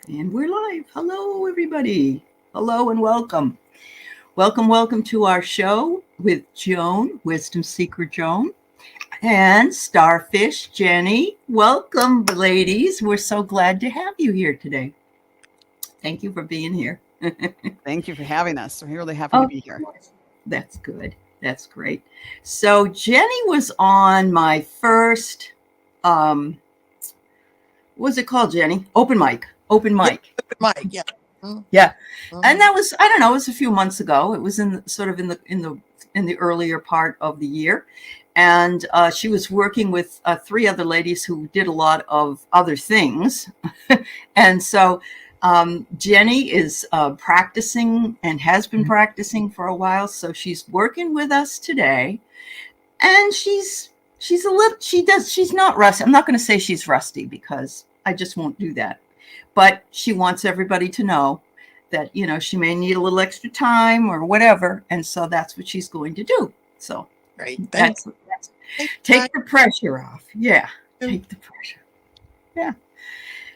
And we're live. Hello, everybody. Hello and welcome. Welcome to our show with Joan, Wisdom Seeker Joan, and Starfish Jennie. Welcome, ladies. We're so glad to have you here today. Thank you for being here. Thank you for having us. We're really happy to Of be here. course. That's good. That's great. So Jennie was on my first, what was it called, Jennie? Open mic. Mike, yeah. Yeah. And that was, I don't know, it was a few months ago. It was in the earlier part of the year. And she was working with three other ladies who did a lot of other things. And so Jennie is practicing and has been practicing for a while. So she's working with us today. And she's not rusty. I'm not going to say she's rusty because I just won't do that. But she wants everybody to know that, she may need a little extra time or whatever. And so that's what she's going to do. So Great. that's take the pressure off. Yeah. Take the pressure. Yeah.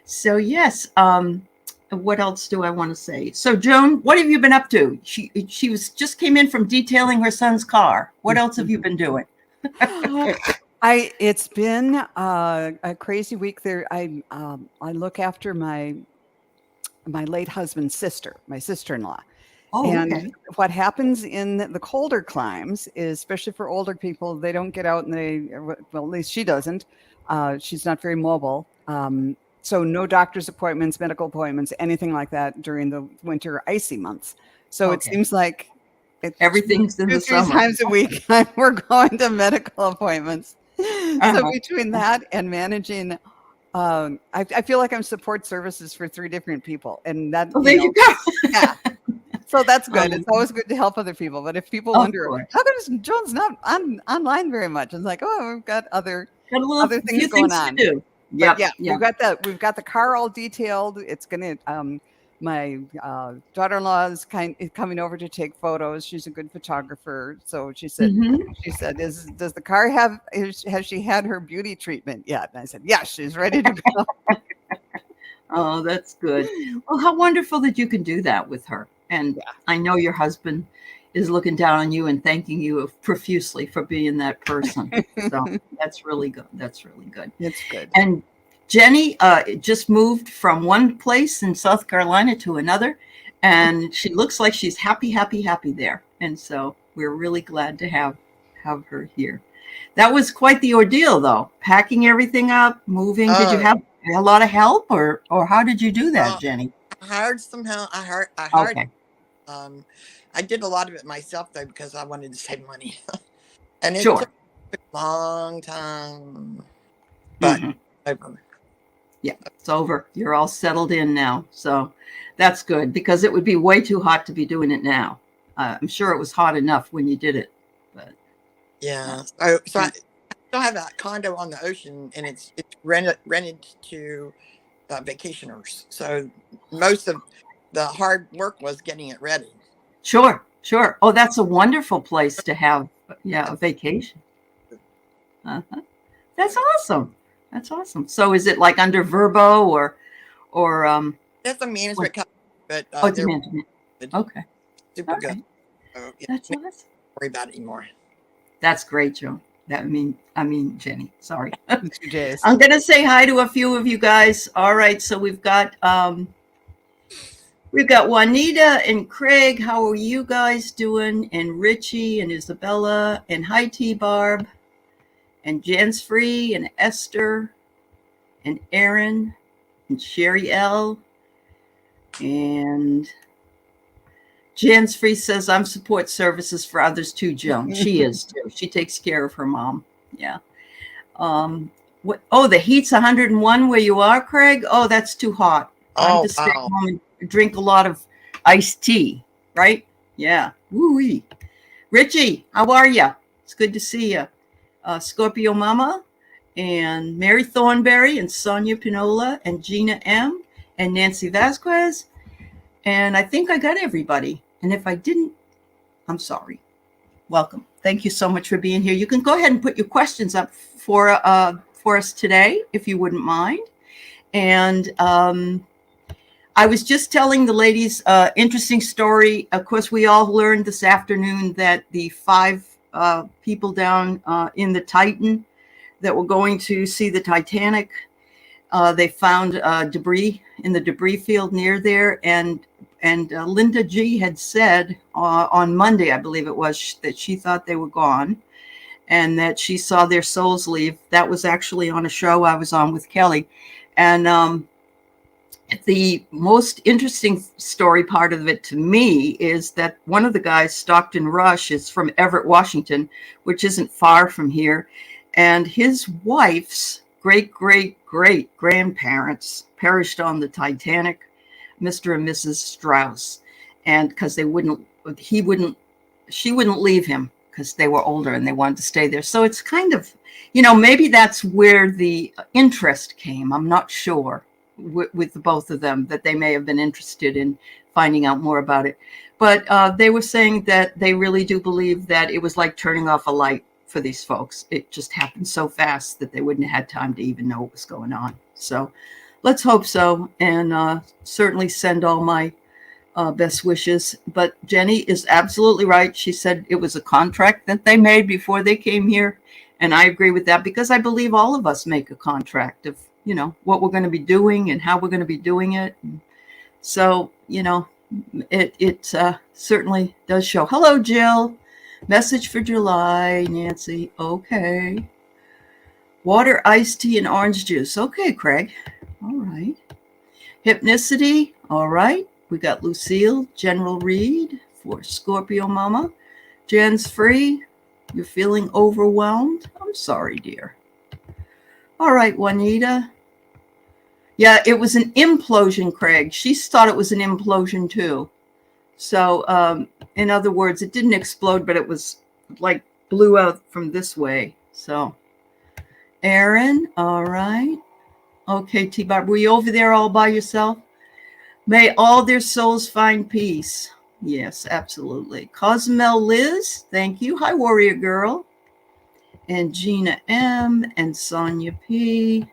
So yes. What else do I want to say? So Joan, what have you been up to? She just came in from detailing her son's car. What else have you been doing? It's been a crazy week there. I look after my late husband's sister, my sister-in-law. Oh, and okay. What happens in the colder climes is, especially for older people, they don't get out and at least she doesn't. She's not very mobile. So no doctor's appointments, medical appointments, anything like that during the winter icy months. So It seems like everything's in the summer. 3 times a week we're going to medical appointments. So between that and managing, I feel like I'm support services for 3 different people, and that. Well, there you go. Yeah. So that's good. It's always good to help other people. But if people wonder, how come Joan's not online very much? It's like, we've got other things going on. To do. Yep. We've got the car all detailed. It's gonna. My daughter-in-law is coming over to take photos. She's a good photographer. So she said, does the car has she had her beauty treatment yet? And I said, yes, she's ready to go. Oh, that's good. Well, how wonderful that you can do that with her. And I know your husband is looking down on you and thanking you profusely for being that person. So that's really good. That's really good. It's good. And Jennie just moved from one place in South Carolina to another, and she looks like she's happy there. And so we're really glad to have her here. That was quite the ordeal, though. Packing everything up, moving. Did you have a lot of help, or how did you do that, Jennie? I hired some help. I hired. Okay. I did a lot of it myself though because I wanted to save money, and it took a long time. But over. Yeah, it's over. You're all settled in now. So that's good, because it would be way too hot to be doing it now. I'm sure it was hot enough when you did it. But yeah. So I still have a condo on the ocean, and it's rented to vacationers. So most of the hard work was getting it ready. Sure. Oh, that's a wonderful place to have a vacation. That's awesome. So is it like under Verbo or that's a management company, but it's a management. Okay. Super good. So, that's awesome. Don't worry about it anymore. That's great, Joan. I mean Jennie. Sorry. I'm going to say hi to a few of you guys. All right, so we've got Juanita and Craig. How are you guys doing? And Richie and Isabella and hi T Barb. And Jen's Free and Esther and Aaron and Sherry L. And Jen's Free says, I'm support services for others too, Joan. She is too. She takes care of her mom. Yeah. The heat's 101 where you are, Craig? Oh, that's too hot. Time to stay home and drink a lot of iced tea, right? Yeah. Woo-wee. Richie, how are you? It's good to see you. Scorpio Mama and Mary Thornberry and Sonia Pinola and Gina M and Nancy Vasquez. And I think I got everybody. And if I didn't, I'm sorry. Welcome. Thank you so much for being here. You can go ahead and put your questions up for us today, if you wouldn't mind. And I was just telling the ladies interesting story. Of course, we all learned this afternoon that the 5 people down in the Titan that were going to see the Titanic, they found debris in the debris field near there, and Linda G had said on Monday, I believe it was, that she thought they were gone, and that she saw their souls leave. That was actually on a show I was on with Kelly, and the most interesting story part of it to me is that one of the guys, Stockton Rush, is from Everett, Washington, which isn't far from here. And his wife's great-great-great-grandparents perished on the Titanic, Mr. and Mrs. Strauss. And because she wouldn't leave him because they were older and they wanted to stay there. So it's kind of, maybe that's where the interest came. I'm not sure. With the both of them, that they may have been interested in finding out more about it. But they were saying that they really do believe that it was like turning off a light for these folks. It just happened so fast that they wouldn't have had time to even know what was going on. So let's hope so, and certainly send all my best wishes. But Jennie is absolutely right. She said it was a contract that they made before they came here. And I agree with that, because I believe all of us make a contract of what we're going to be doing and how we're going to be doing it. And so, it certainly does show. Hello, Jill. Message for July, Nancy. Okay. Water, iced tea, and orange juice. Okay, Craig. All right. Hypnicity. All right. We got Lucille, General Reed for Scorpio Mama. Jen's free. You're feeling overwhelmed? I'm sorry, dear. All right, Juanita. Yeah, it was an implosion, Craig. She thought it was an implosion too. So, in other words, it didn't explode, but it was like blew out from this way. So, Aaron, all right. Okay, T-Bob, were you over there all by yourself? May all their souls find peace. Yes, absolutely. Cosmel Liz, thank you. Hi, Warrior Girl. And Gina M. and Sonia P.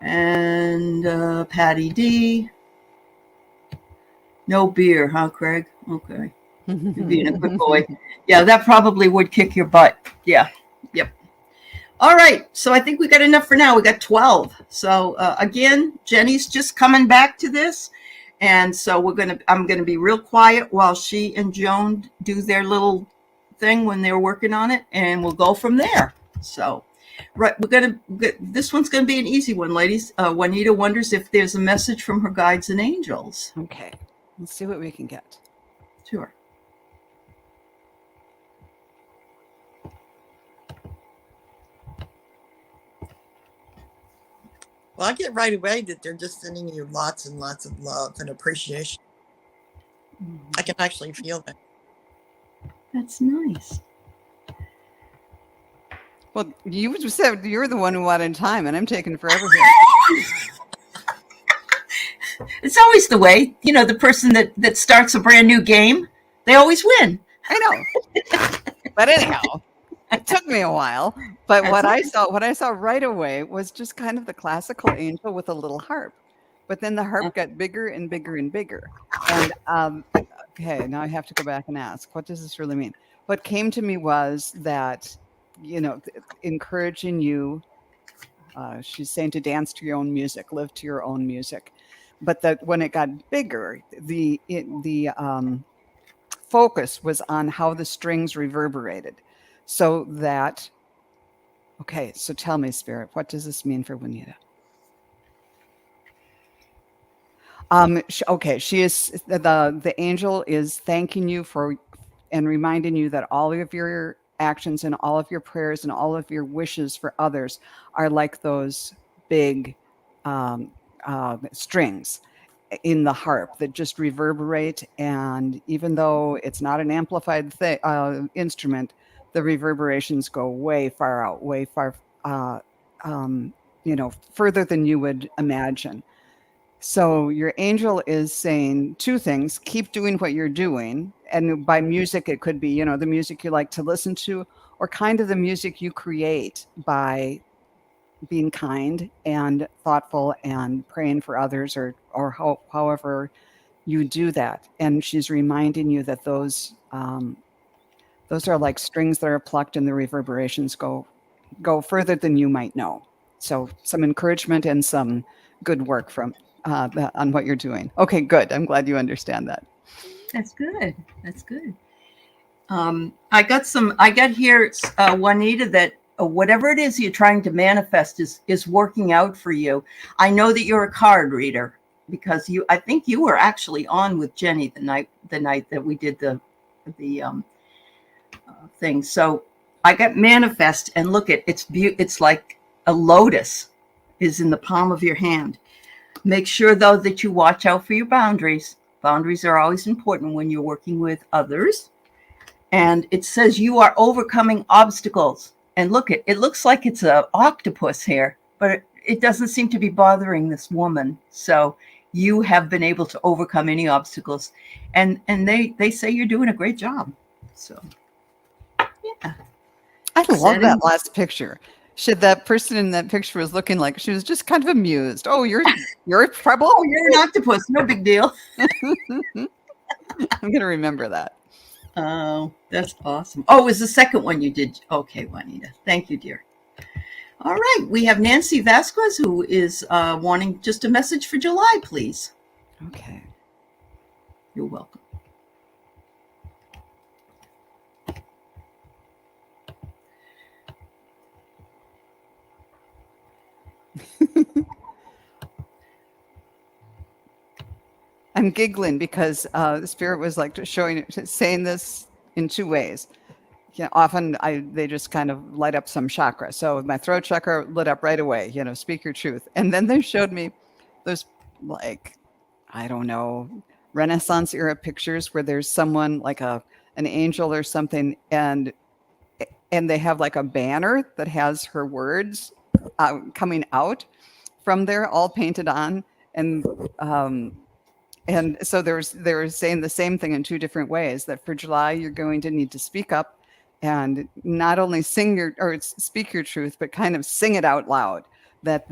And Patty D. No beer, huh, Craig? Okay. You're being a good boy. Yeah, that probably would kick your butt. Yeah. Yep. All right. So I think we got enough for now. We got 12. So again, Jennie's just coming back to this. And so I'm going to be real quiet while she and Joan do their little thing when they're working on it, and we'll go from there. So, right, this one's going to be an easy one, ladies. Juanita wonders if there's a message from her guides and angels. Okay, let's see what we can get. Sure. Well, I get right away that they're just sending you lots and lots of love and appreciation. I can actually feel that. That's nice. Well, you said you're the one who wanted time, and I'm taking forever here. It's always the way. The person that starts a brand new game, they always win. I know. But anyhow, it took me a while. But what I saw right away was just kind of the classical angel with a little harp. But then the harp got bigger and bigger and bigger. And okay, now I have to go back and ask, what does this really mean? What came to me was that, encouraging you, she's saying to dance to your own music, live to your own music. But that when it got bigger, the focus was on how the strings reverberated. So that, okay, so tell me, Spirit, what does this mean for Juanita? She is the angel is thanking you for and reminding you that all of your actions and all of your prayers and all of your wishes for others are like those big strings in the harp that just reverberate. And even though it's not an amplified instrument, the reverberations go way far out, way far, further than you would imagine. So your angel is saying two things: keep doing what you're doing. And by music, it could be, the music you like to listen to, or kind of the music you create by being kind and thoughtful and praying for others, or however you do that. And she's reminding you that those are like strings that are plucked, and the reverberations go further than you might know. So some encouragement and some good work from on what you're doing. Okay, good. I'm glad you understand that. That's good. That's good. I got here, Juanita, that whatever it is you're trying to manifest is working out for you. I know that you're a card reader because I think you were actually on with Jennie the night that we did the thing. So I got manifest, and look at it's like a lotus is in the palm of your hand. Make sure though that you watch out for your boundaries. Boundaries are always important when you're working with others. And it says you are overcoming obstacles. And look, it looks like it's an octopus here, but it doesn't seem to be bothering this woman. So you have been able to overcome any obstacles. And they say you're doing a great job. So yeah. I love that last picture. That person in that picture was looking like she was just kind of amused. Oh, you're trouble? Oh, you're an octopus. No big deal. I'm going to remember that. Oh, that's awesome. Oh, it was the second one you did. Okay, Juanita. Thank you, dear. All right. We have Nancy Vasquez, who is wanting just a message for July, please. Okay. You're welcome. I'm giggling because the spirit was like saying this in two ways. Often they just kind of light up some chakra. So my throat chakra lit up right away, speak your truth. And then they showed me those, like, I don't know, Renaissance era pictures where there's someone like an angel or something, and they have like a banner that has her words coming out from there, all painted on. And so they were saying the same thing in two different ways, that for July, you're going to need to speak up and not only speak your truth, but kind of sing it out loud, that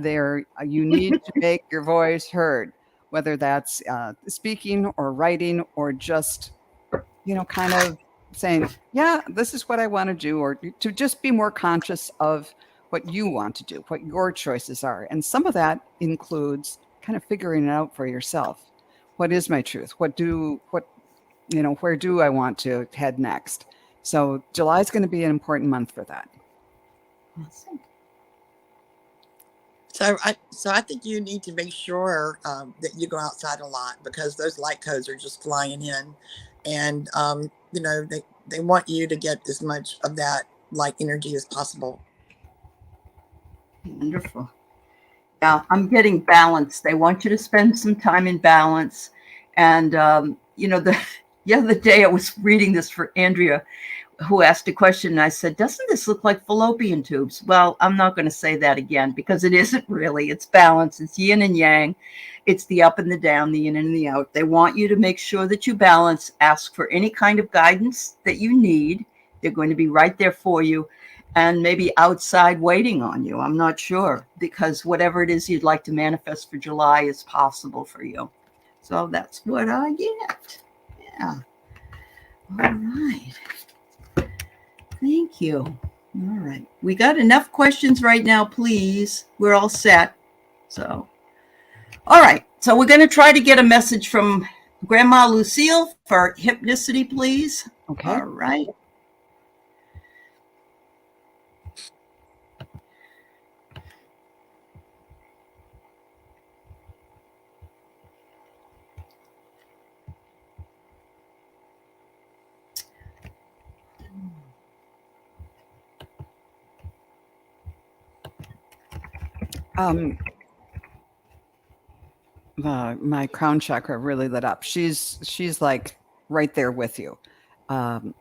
you need to make your voice heard, whether that's speaking or writing or just, kind of saying, yeah, this is what I want to do, or to just be more conscious of what you want to do, what your choices are. And some of that includes kind of figuring it out for yourself. What is my truth? Where do I want to head next? So July is going to be an important month for that. Awesome. So I think you need to make sure that you go outside a lot, because those light codes are just flying in, and they want you to get as much of that light energy as possible. Wonderful. Yeah, I'm getting balance. They want you to spend some time in balance. And, the other day I was reading this for Andrea, who asked a question, and I said, doesn't this look like fallopian tubes? Well, I'm not going to say that again, because it isn't really. It's balance. It's yin and yang. It's the up and the down, the in and the out. They want you to make sure that you balance, ask for any kind of guidance that you need. They're going to be right there for you. And maybe outside waiting on you. I'm not sure, because whatever it is you'd like to manifest for July is possible for you. So that's what I get. Yeah. All right. Thank you. All right. We got enough questions right now, please. We're all set. So, all right. So we're going to try to get a message from Grandma Lucille for hypnicity, please. Okay. All right. My crown chakra really lit up. She's like right there with you. And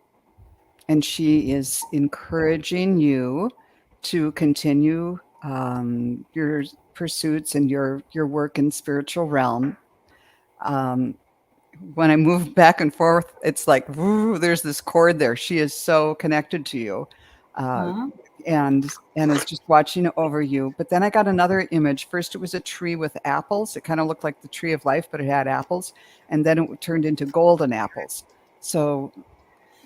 she is encouraging you to continue your pursuits and your work in spiritual realm. When I move back and forth, it's like, woo, there's this cord there. She is so connected to you. and is just watching over you. But then I got another image. First, it was a tree with apples. It kind of looked like the tree of life, but it had apples. And then it turned into golden apples. So,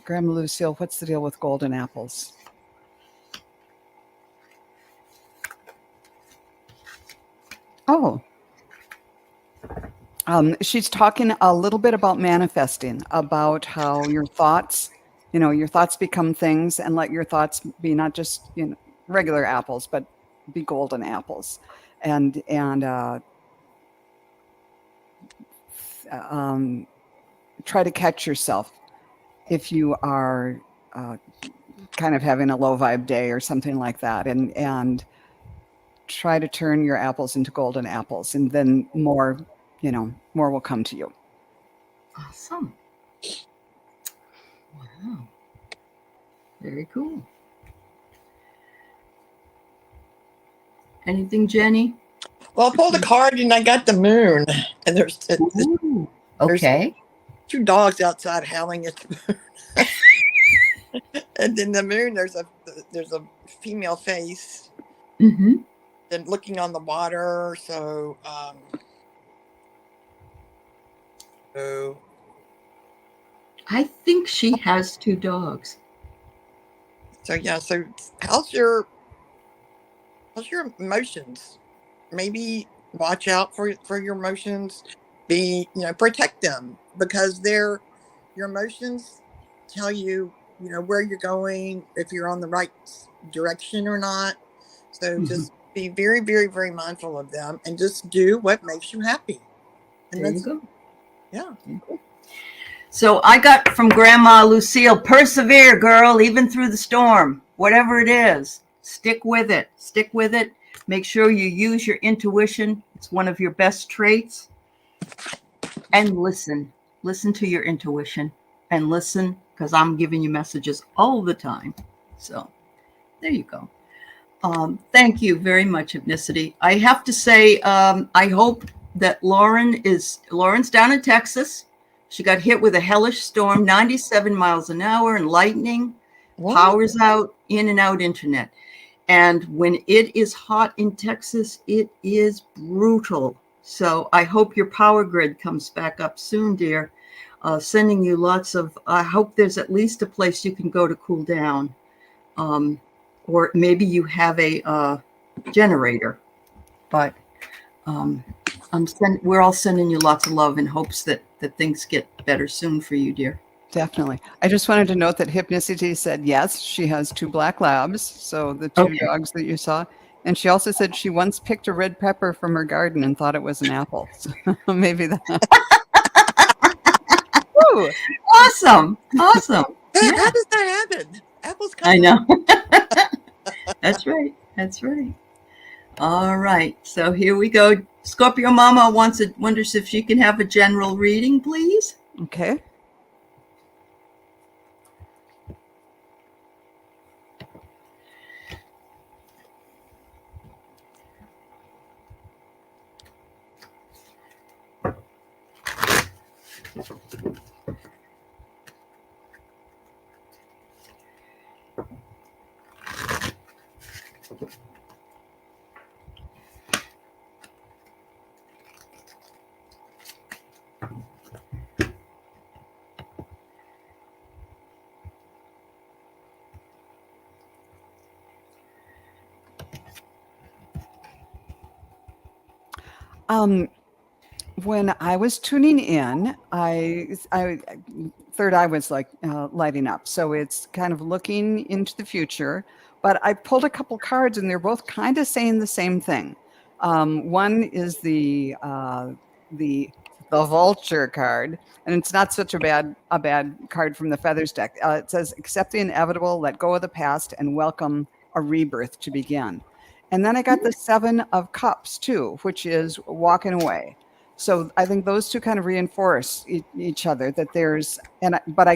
Grandma Lucille, what's the deal with golden apples? Oh, she's talking a little bit about manifesting, about how your thoughts, your thoughts become things, and let your thoughts be not just regular apples, but be golden apples, and try to catch yourself if you are kind of having a low vibe day or something like that, and try to turn your apples into golden apples, and then more will come to you. Awesome. Wow. Very cool. Anything, Jenny? Well, I pulled a card and I got the moon, and there's okay. 2 dogs outside howling at the moon. And then the moon, there's a female face, Mm-hmm. and looking on the water. So I think she has 2 dogs. So yeah. So how's your emotions? Maybe watch out for your emotions. Protect them, because your emotions tell you where you're going, if you're on the right direction or not. So just be very, very, very mindful of them, and just do what makes you happy. And there you go. Yeah. So I got from Grandma Lucille, persevere, girl, even through the storm, whatever it is, stick with it. Stick with it. Make sure you use your intuition. It's one of your best traits. And listen to your intuition, and listen, because I'm giving you messages all the time. So there you go. Thank you very much, Hypnicity. I have to say, I hope that Lauren's down in Texas. She got hit with a hellish storm, 97 miles an hour and lightning, powers out, in and out internet. And when it is hot in Texas, it is brutal. So I hope your power grid comes back up soon, dear. Sending you lots of, I hope there's at least a place you can go to cool down. Or maybe you have a generator. But we're all sending you lots of love in hopes that things get better soon for you, dear. Definitely. I just wanted to note that Hypnicity said yes, she has 2 black labs, so the 2 dogs that you saw. And she also said she once picked a red pepper from her garden and thought it was an apple. So maybe that. Woo! Awesome. How does that happen? Apples come. I know. That's right. All right. So here we go. Scorpio Mama wonders if she can have a general reading, please. Okay. When I was tuning in, third eye was like lighting up. So it's kind of looking into the future. But I pulled a couple cards, and they're both kind of saying the same thing. One is the vulture card, and it's not such a bad card from the feathers deck. It says, accept the inevitable, let go of the past, and welcome a rebirth to begin. And then I got the 7 of Cups too, which is walking away. So I think those 2 kind of reinforce each other, that but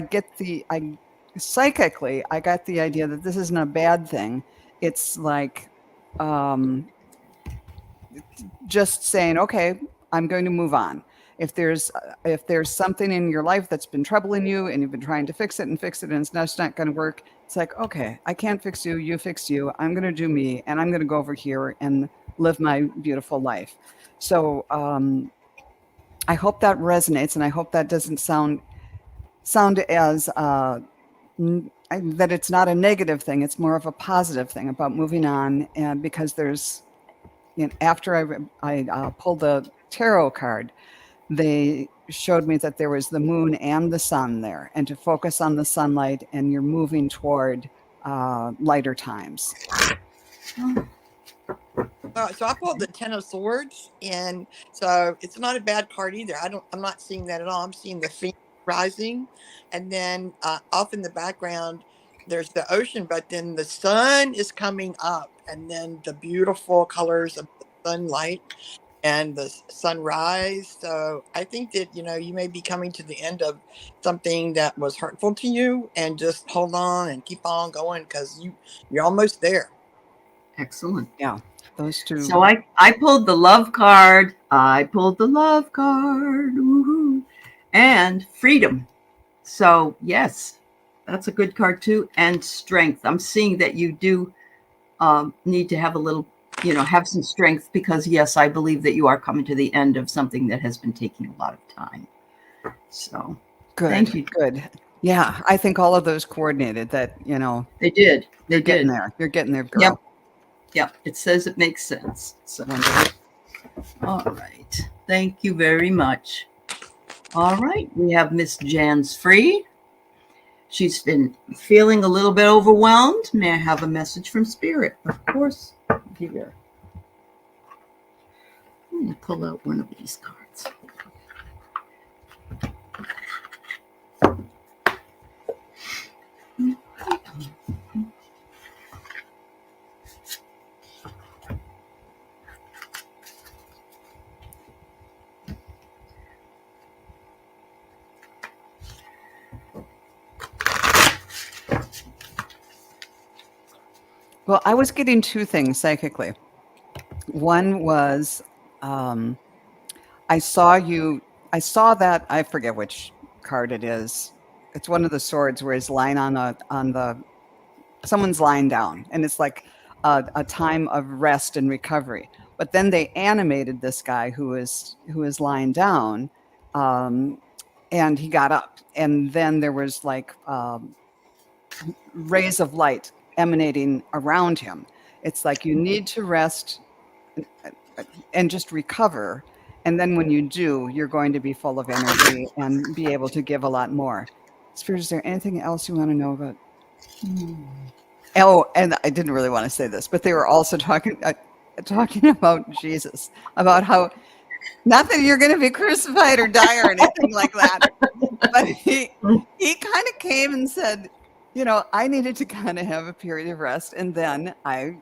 psychically, I got the idea that this isn't a bad thing. It's like just saying, okay, I'm going to move on. If there's something in your life that's been troubling you and you've been trying to fix it and it's just not going to work, it's like, okay, I can't fix you. You fix you. I'm going to do me, and I'm going to go over here and live my beautiful life. So I hope that resonates, and I hope that doesn't sound as that it's not a negative thing. It's more of a positive thing about moving on, and because there's, after I pulled the tarot card, they showed me that there was the moon and the sun there, and to focus on the sunlight, and you're moving toward lighter times. So I pulled the Ten of Swords, and so it's not a bad card either. I'm not seeing that at all. I'm seeing the Phoenix rising, and then off in the background there's the ocean, but then the sun is coming up, and then the beautiful colors of the sunlight and the sunrise. So I think that you may be coming to the end of something that was hurtful to you, and just hold on and keep on going, because you're almost there. Excellent. Yeah. Those two. So I pulled the love card. Woohoo. And freedom. So yes, that's a good card too. And strength. I'm seeing that you do need to have a little, have some strength, because yes, I believe that you are coming to the end of something that has been taking a lot of time. So good. Thank you. Good. Yeah. I think all of those coordinated that, they did. You're getting there. You're getting there, girl. Yep. Yep, it says it makes sense. So, all right. Thank you very much. All right, we have Miss Jan's Free. She's been feeling a little bit overwhelmed. May I have a message from Spirit? Of course. Here. I'm going to pull out one of these cards. Well, I was getting two things psychically. One was I saw that, I forget which card it is. It's one of the swords where he's lying someone's lying down, and it's like a time of rest and recovery. But then they animated this guy who is lying down, and he got up, and then there was like rays of light emanating around him. It's like you need to rest and just recover, and then when you do, you're going to be full of energy and be able to give a lot more. Spirit, is there anything else you want to know about? Oh, and I didn't really want to say this, but they were also talking about Jesus, about how, not that you're going to be crucified or die or anything like that, but he kind of came and said, I needed to kind of have a period of rest, and then I,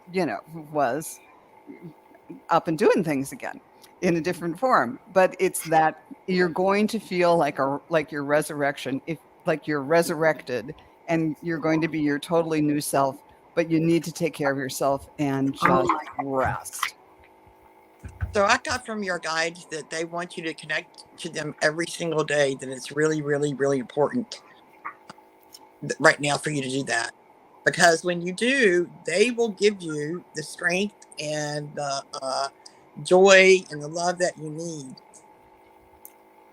was up and doing things again in a different form. But it's that you're going to feel like your resurrection, like you're resurrected, and you're going to be your totally new self, but you need to take care of yourself and just rest. So I got from your guides that they want you to connect to them every single day, that it's really, really, really important right now for you to do that. Because when you do, they will give you the strength and the joy and the love that you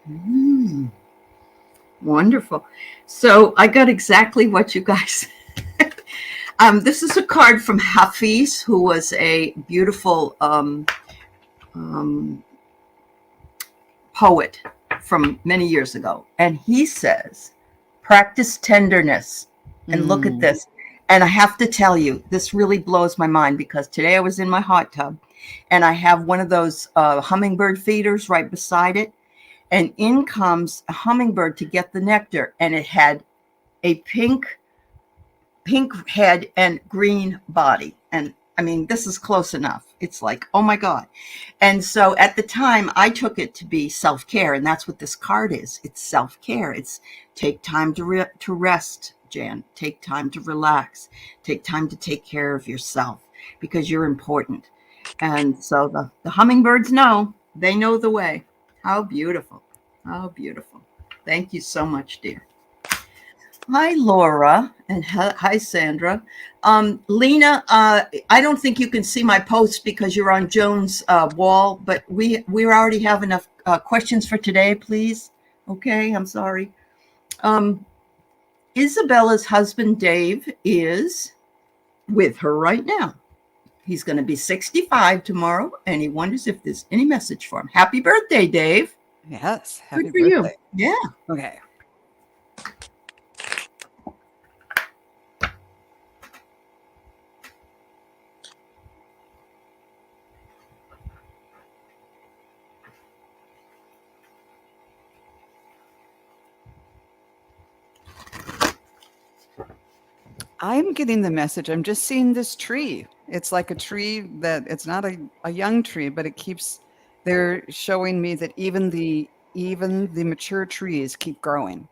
need. Wonderful. So I got exactly what you guys this is a card from Hafiz, who was a beautiful poet from many years ago. And he says, practice tenderness. And look at this. And I have to tell you, this really blows my mind, because today I was in my hot tub and I have one of those hummingbird feeders right beside it. And in comes a hummingbird to get the nectar. And it had a pink head and green body. And I mean, this is close enough. It's like, oh my God. And so at the time I took it to be self-care. And that's what this card is. It's self-care. It's take time to rest, Jan. Take time to relax. Take time to take care of yourself, because you're important. And so the hummingbirds know. They know the way. How beautiful. Oh, beautiful. Thank you so much, dear. Hi, Laura, and hi, Sandra. Lena, I don't think you can see my post because you're on Joan's wall, but we already have enough questions for today, please. Okay, I'm sorry. Um, Isabella's husband, Dave, is with her right now. He's going to be 65 tomorrow, and he wonders if there's any message for him. Happy birthday, Dave. Yes. Happy Good for birthday. you. Yeah. Okay. I'm getting the message. I'm just seeing this tree. It's like a tree that it's not a young tree, but it keeps, they're showing me that even the mature trees keep growing.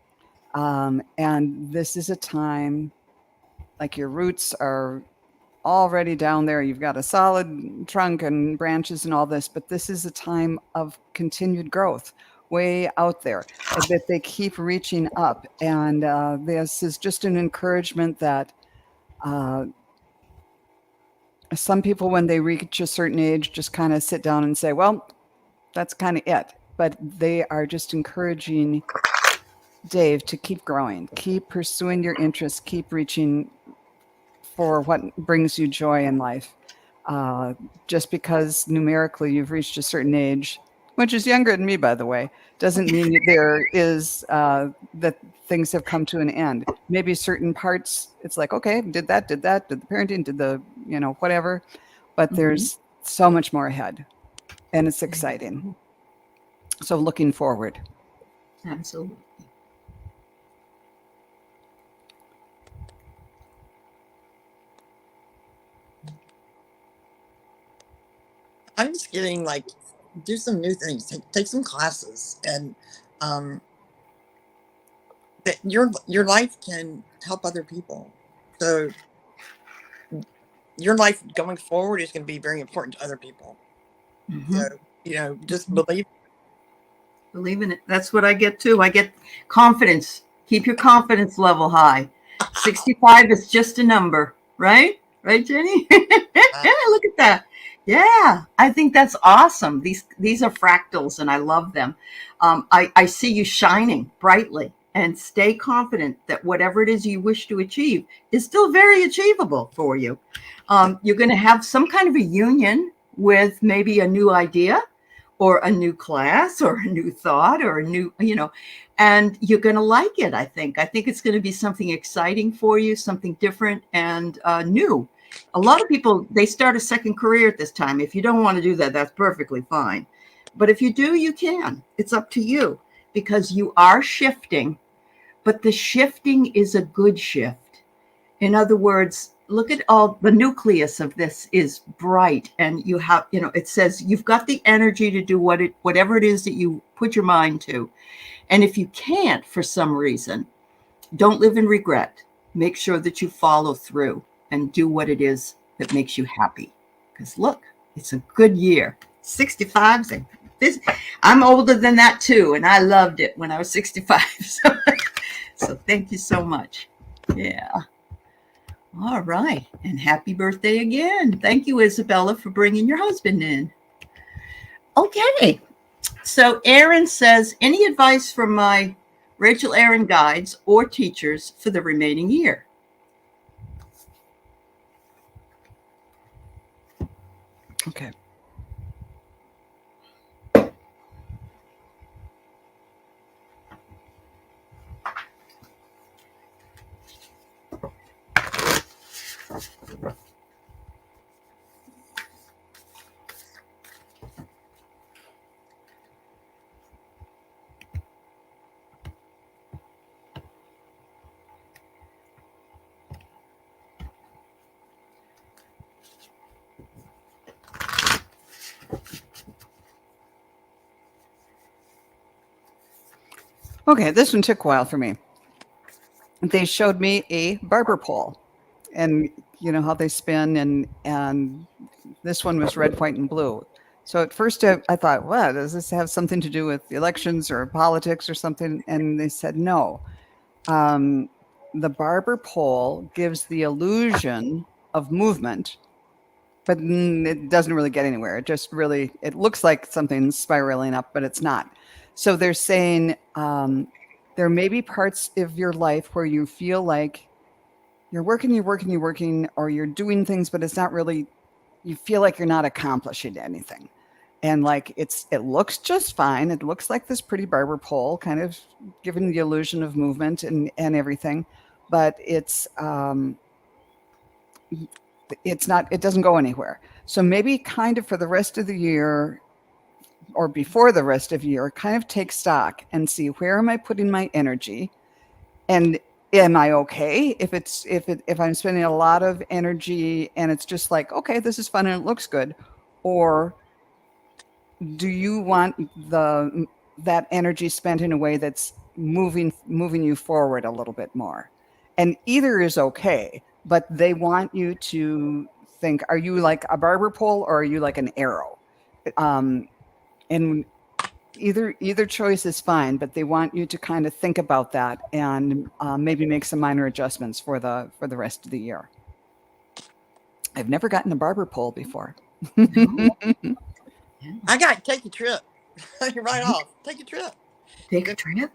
And this is a time, like your roots are already down there. You've got a solid trunk and branches and all this, but this is a time of continued growth way out there, that they keep reaching up. And this is just an encouragement that some people, when they reach a certain age, just kind of sit down and say, well, that's kind of it. But they are just encouraging Dave to keep growing, keep pursuing your interests, keep reaching for what brings you joy in life. Just because numerically you've reached a certain age, which is younger than me, by the way, doesn't mean that there is that things have come to an end. Maybe certain parts, it's like, okay, did the parenting, did the, whatever, but there's so much more ahead, and it's exciting. So looking forward. Absolutely. I'm just getting like, do some new things, take some classes, and that your life can help other people. So your life going forward is going to be very important to other people. So, just believe in it. That's what I get too. I get confidence. Keep your confidence level high. 65 is just a number, right? Right, Jennie? Look at that. Yeah, I think that's awesome. These are fractals, and I love them. I see you shining brightly, and stay confident that whatever it is you wish to achieve is still very achievable for you. You're going to have some kind of a union with maybe a new idea, or a new class, or a new thought, or a new, and you're going to like it. I think it's going to be something exciting for you, something different and new. A lot of people, they start a second career at this time. If you don't want to do that, that's perfectly fine. But if you do, you can. It's up to you, because you are shifting, but the shifting is a good shift. In other words, look at all the nucleus of this is bright, and you have, it says you've got the energy to do whatever it is that you put your mind to. And if you can't, for some reason, don't live in regret. Make sure that you follow through and do what it is that makes you happy. Because look, it's a good year. 65. I'm older than that too, and I loved it when I was 65. So thank you so much. Yeah. All right. And happy birthday again. Thank you, Isabella, for bringing your husband in. Okay. So Aaron says, any advice from my Rachel Aaron guides or teachers for the remaining year? Okay. Okay, this one took a while for me. They showed me a barber pole, and you know how they spin, and this one was red, white, and blue. So at first I thought, well, does this have something to do with elections or politics or something? And they said no. The barber pole gives the illusion of movement, but it doesn't really get anywhere. It just really, it looks like something's spiraling up, but it's not. So they're saying there may be parts of your life where you feel like you're working, or you're doing things, but it's not really, you feel like you're not accomplishing anything. And like it looks just fine. It looks like this pretty barber pole, kind of giving the illusion of movement and everything, but it's not. It doesn't go anywhere. So maybe kind of for the rest of the year, or before the rest of the year, kind of take stock and see, where am I putting my energy, and am I okay if I'm spending a lot of energy and it's just like, okay, this is fun and it looks good, or do you want that energy spent in a way that's moving you forward a little bit more? And either is okay, but they want you to think, are you like a barber pole or are you like an arrow? And either choice is fine, but they want you to kind of think about that and maybe make some minor adjustments for the rest of the year. I've never gotten a barber pole before. I got to take a trip. Right off. Take a trip. Take a trip?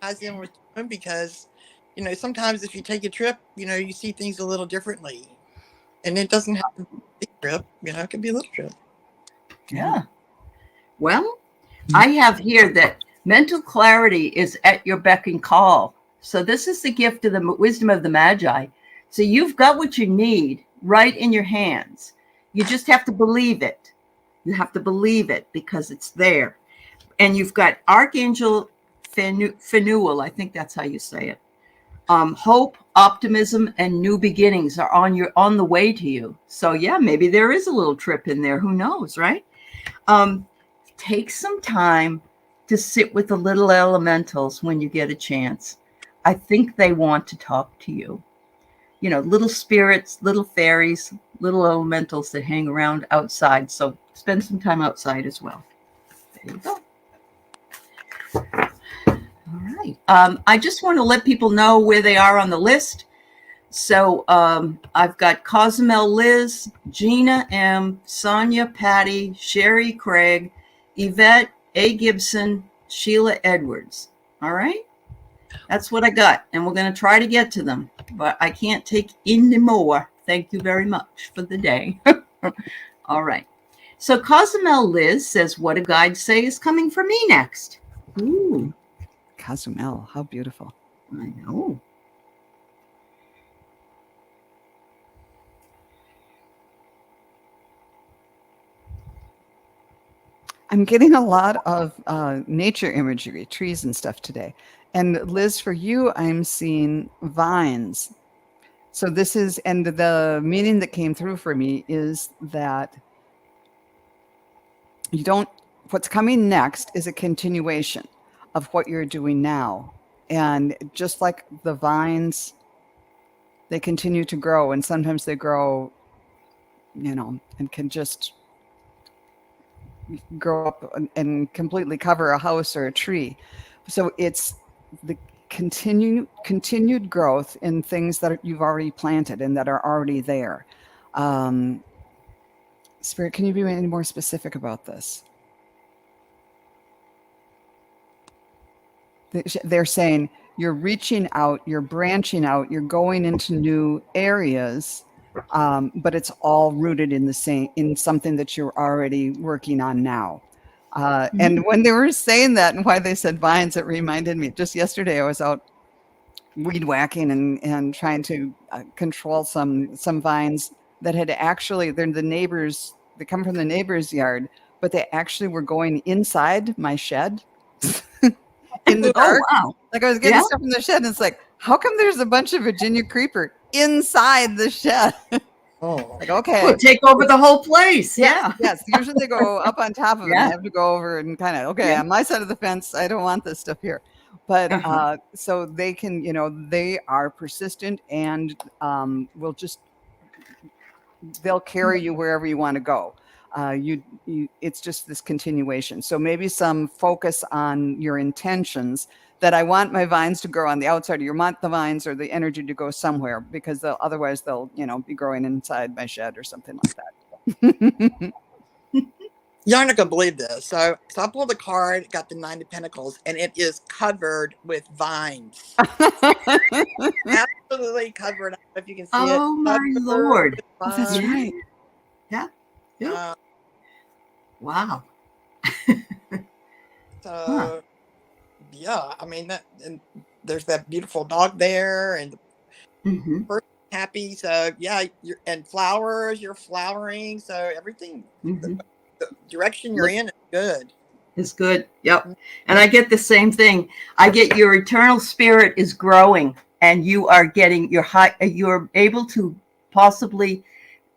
Ties in with them because, sometimes if you take a trip, you see things a little differently. And it doesn't have to be a trip. It could be a little trip. Yeah. Well, I have here that mental clarity is at your beck and call. So this is the gift of the wisdom of the Magi. So you've got what you need right in your hands. You just have to believe it. You have to believe it because it's there. And you've got Archangel Phanuel, I think that's how you say it. Hope, optimism, and new beginnings are on the way to you. So yeah, maybe there is a little trip in there. Who knows, right? Take some time to sit with the little elementals when you get a chance. I think they want to talk to you. Little spirits, little fairies, little elementals that hang around outside. So spend some time outside as well. There you go. All right. I just want to let people know where they are on the list. So I've got Cozumel Liz, Gina M, Sonia Patty, Sherry Craig, Yvette A. Gibson, Sheila Edwards. All right. That's what I got. And we're going to try to get to them. But I can't take any more. Thank you very much for the day. All right. So Cozumel Liz says, what do guides say is coming for me next? Ooh. Cozumel, how beautiful. I know. I'm getting a lot of nature imagery, trees and stuff today. And Liz, for you, I'm seeing vines. So this is, and the meaning that came through for me is that what's coming next is a continuation of what you're doing now. And just like the vines, they continue to grow, and sometimes they grow, and can just grow up and completely cover a house or a tree. So it's the continued growth in things that you've already planted and that are already there. Spirit, can you be any more specific about this? They're saying you're reaching out, you're branching out, you're going into new areas, but it's all rooted in something that you're already working on now. And when they were saying that and why they said vines, it reminded me, just yesterday I was out weed whacking and trying to control some vines that had actually, they're the neighbors, they come from the neighbor's yard, but they actually were going inside my shed in the dark. Oh, wow. Like I was getting stuff in the shed and it's like, how come there's a bunch of Virginia creeper inside the shed? Oh, like, okay. Well, take over the whole place. Yeah. Yes. Usually they go up on top of it. I have to go over and kind of, on my side of the fence, I don't want this stuff here. But so they can, they are persistent and they'll carry you wherever you want to go. it's just this continuation. So maybe some focus on your intentions, that I want my vines to grow on the outside, or you want the vines or the energy to go somewhere, because otherwise they'll, be growing inside my shed or something like that. You're not gonna believe this. So I pulled the card, got the 9 of Pentacles, and it is covered with vines. Absolutely covered. I don't know if you can see it. Oh my Covered Lord. with Oh, that's vines. right. Yeah. Yeah. Uh, Wow. so yeah, I mean and there's that beautiful dog there, and Mm-hmm. the person happy. So yeah, and flowers. You're flowering. So everything, Mm-hmm. the direction you're in is good. It's good. Yep. And I get the same thing. I get your eternal spirit is growing, and you are getting you're able to possibly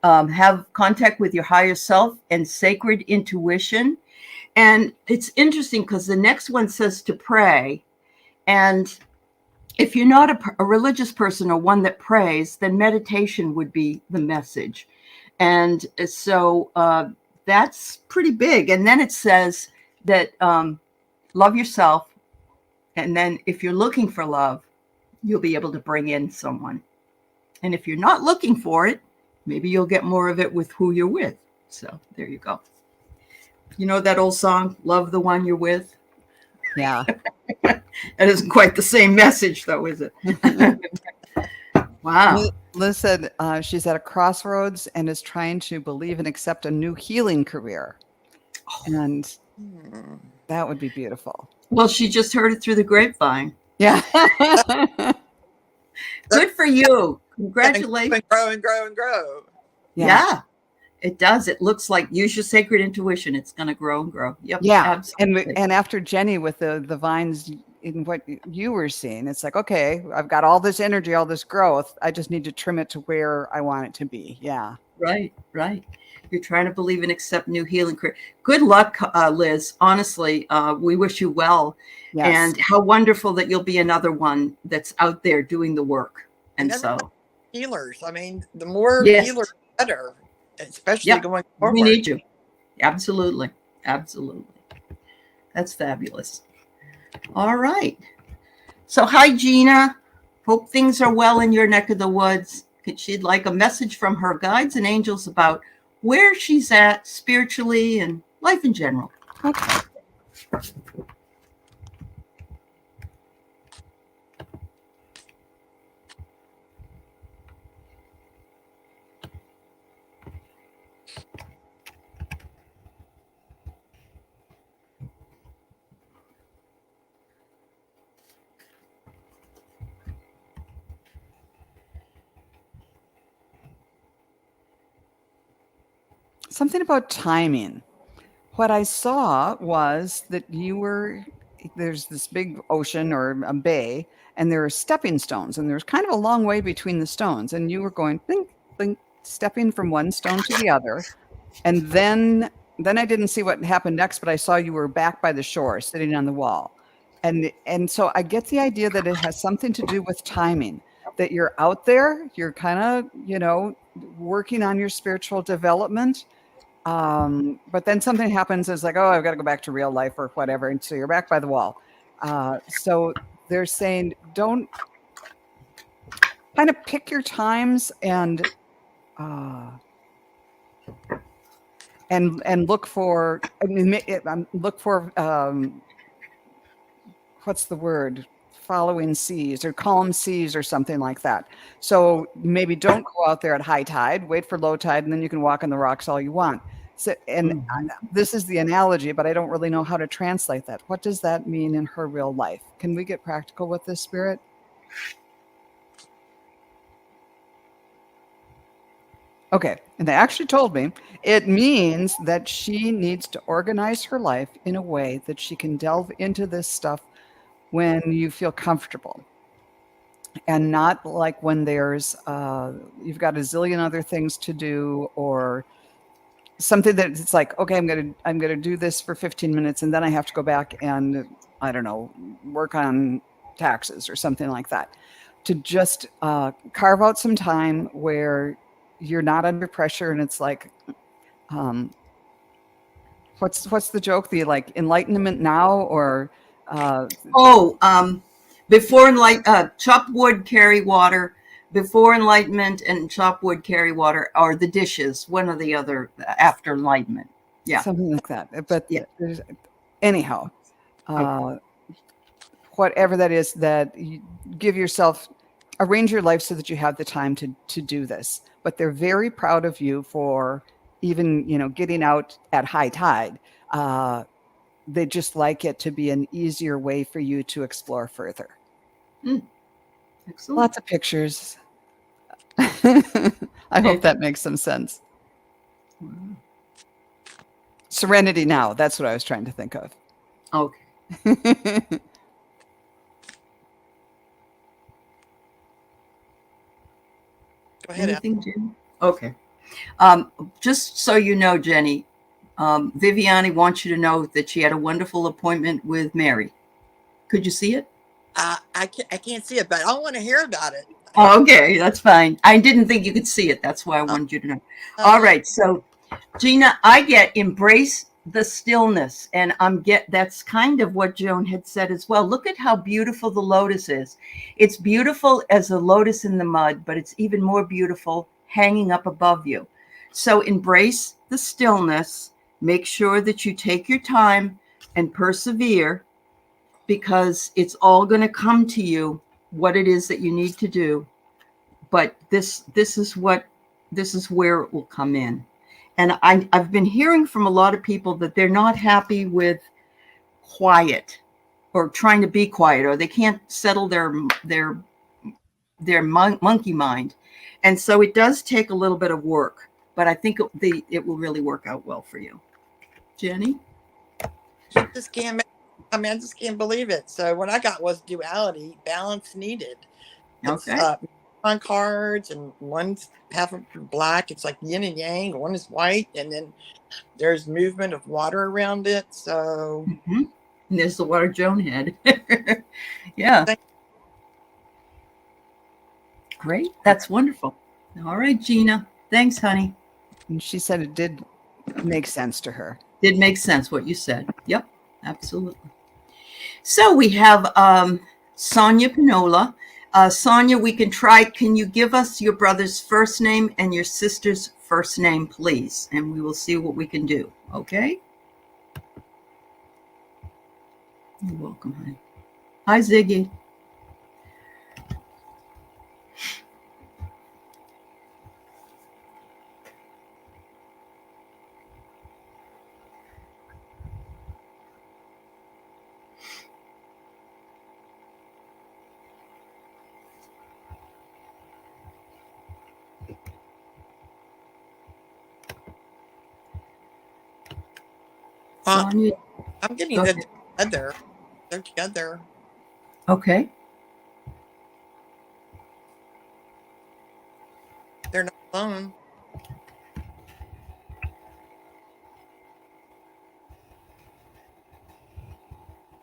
have contact with your higher self and sacred intuition. And it's interesting because the next one says to pray. And if you're not a religious person or one that prays, then meditation would be the message. And so that's pretty big. And then it says that love yourself. And then if you're looking for love, you'll be able to bring in someone. And if you're not looking for it, maybe you'll get more of it with who you're with. So there you go. You know that old song, Love the One You're With? Yeah. That isn't quite the same message, though, is it? Wow. Liz said she's at a crossroads and is trying to believe and accept a new healing career. And that would be beautiful. Well, she just heard it through the grapevine. Yeah. Good for you. Congratulations. And grow and grow and grow. Yeah, it does. It looks like use your sacred intuition. It's going to grow and grow. Yep. Yeah. Absolutely. And after Jennie with the vines, in what you were seeing, it's like, okay, I've got all this energy, all this growth. I just need to trim it to where I want it to be. Yeah. Right. You're trying to believe and accept new healing. Good luck, Liz. Honestly, we wish you well. Yes. And how wonderful that you'll be another one that's out there doing the work. And so healers. I mean, the more yes. healers, the better, especially going forward. We need you. Absolutely. That's fabulous. All right. So hi, Gina. Hope things are well in your neck of the woods. She'd like a message from her guides and angels about where she's at spiritually and life in general. Okay. Something about timing. What I saw was that there's this big ocean or a bay, and there are stepping stones, and there's kind of a long way between the stones, and you were going blink, blink, stepping from one stone to the other. And then I didn't see what happened next, but I saw you were back by the shore, sitting on the wall. And so I get the idea that it has something to do with timing, that you're out there, you're kind of, working on your spiritual development. But then something happens. It's like, oh, I've got to go back to real life or whatever. And so you're back by the wall. So they're saying, don't kind of pick your times and look for, what's the word? Following seas or calm seas or something like that. So maybe don't go out there at high tide, wait for low tide, and then you can walk on the rocks all you want. So, and this is the analogy, but I don't really know how to translate that. What does that mean in her real life? Can we get practical with this, Spirit? Okay. And they actually told me it means that she needs to organize her life in a way that she can delve into this stuff when you feel comfortable, and not like when there's you've got a zillion other things to do, or something that it's like, okay, I'm gonna do this for 15 minutes and then I have to go back and, I don't know, work on taxes or something like that. To just carve out some time where you're not under pressure, and it's like What's the joke? The like enlightenment now, or Before chop wood, carry water. Before enlightenment and chop wood, carry water are the dishes. One or the other after enlightenment. Yeah, something like that. But yeah. Anyhow, whatever that is, that you give yourself, arrange your life so that you have the time to do this. But they're very proud of you for even, getting out at high tide. They just like it to be an easier way for you to explore further. Excellent. Lots of pictures. I hope that makes some sense. Serenity now. That's what I was trying to think of. Okay. Go ahead. Anything, Jenny? Okay. Just so you know, Jenny, Viviani wants you to know that she had a wonderful appointment with Mary. Could you see it? I can't see it, but I want to hear about it. Oh, okay, that's fine. I didn't think you could see it. That's why I wanted you to know. All right. So, Gina, I get embrace the stillness, and that's kind of what Joan had said as well. Look at how beautiful the lotus is. It's beautiful as a lotus in the mud, but it's even more beautiful hanging up above you. So embrace the stillness. Make sure that you take your time and persevere, because it's all going to come to you what it is that you need to do. But this is where it will come in. And I've been hearing from a lot of people that they're not happy with quiet, or trying to be quiet, or they can't settle their monkey mind. And so it does take a little bit of work, but I think it will really work out well for you. Jenny? I just can't believe it. So what I got was duality, balance needed. It's, okay. On cards, and one's half of black. It's like yin and yang. One is white, and then there's movement of water around it. So And there's the water Joan had. Yeah. Great. That's wonderful. All right, Gina. Thanks, honey. And she said it did make sense to her. Did make sense what you said. Yep, absolutely. So we have Sonia Pinola. Sonia, we can try. Can you give us your brother's first name and your sister's first name, please? And we will see what we can do. Okay? You're welcome, honey. Hi, Ziggy. Sonia. I'm getting them together. They're together. Okay. They're not alone.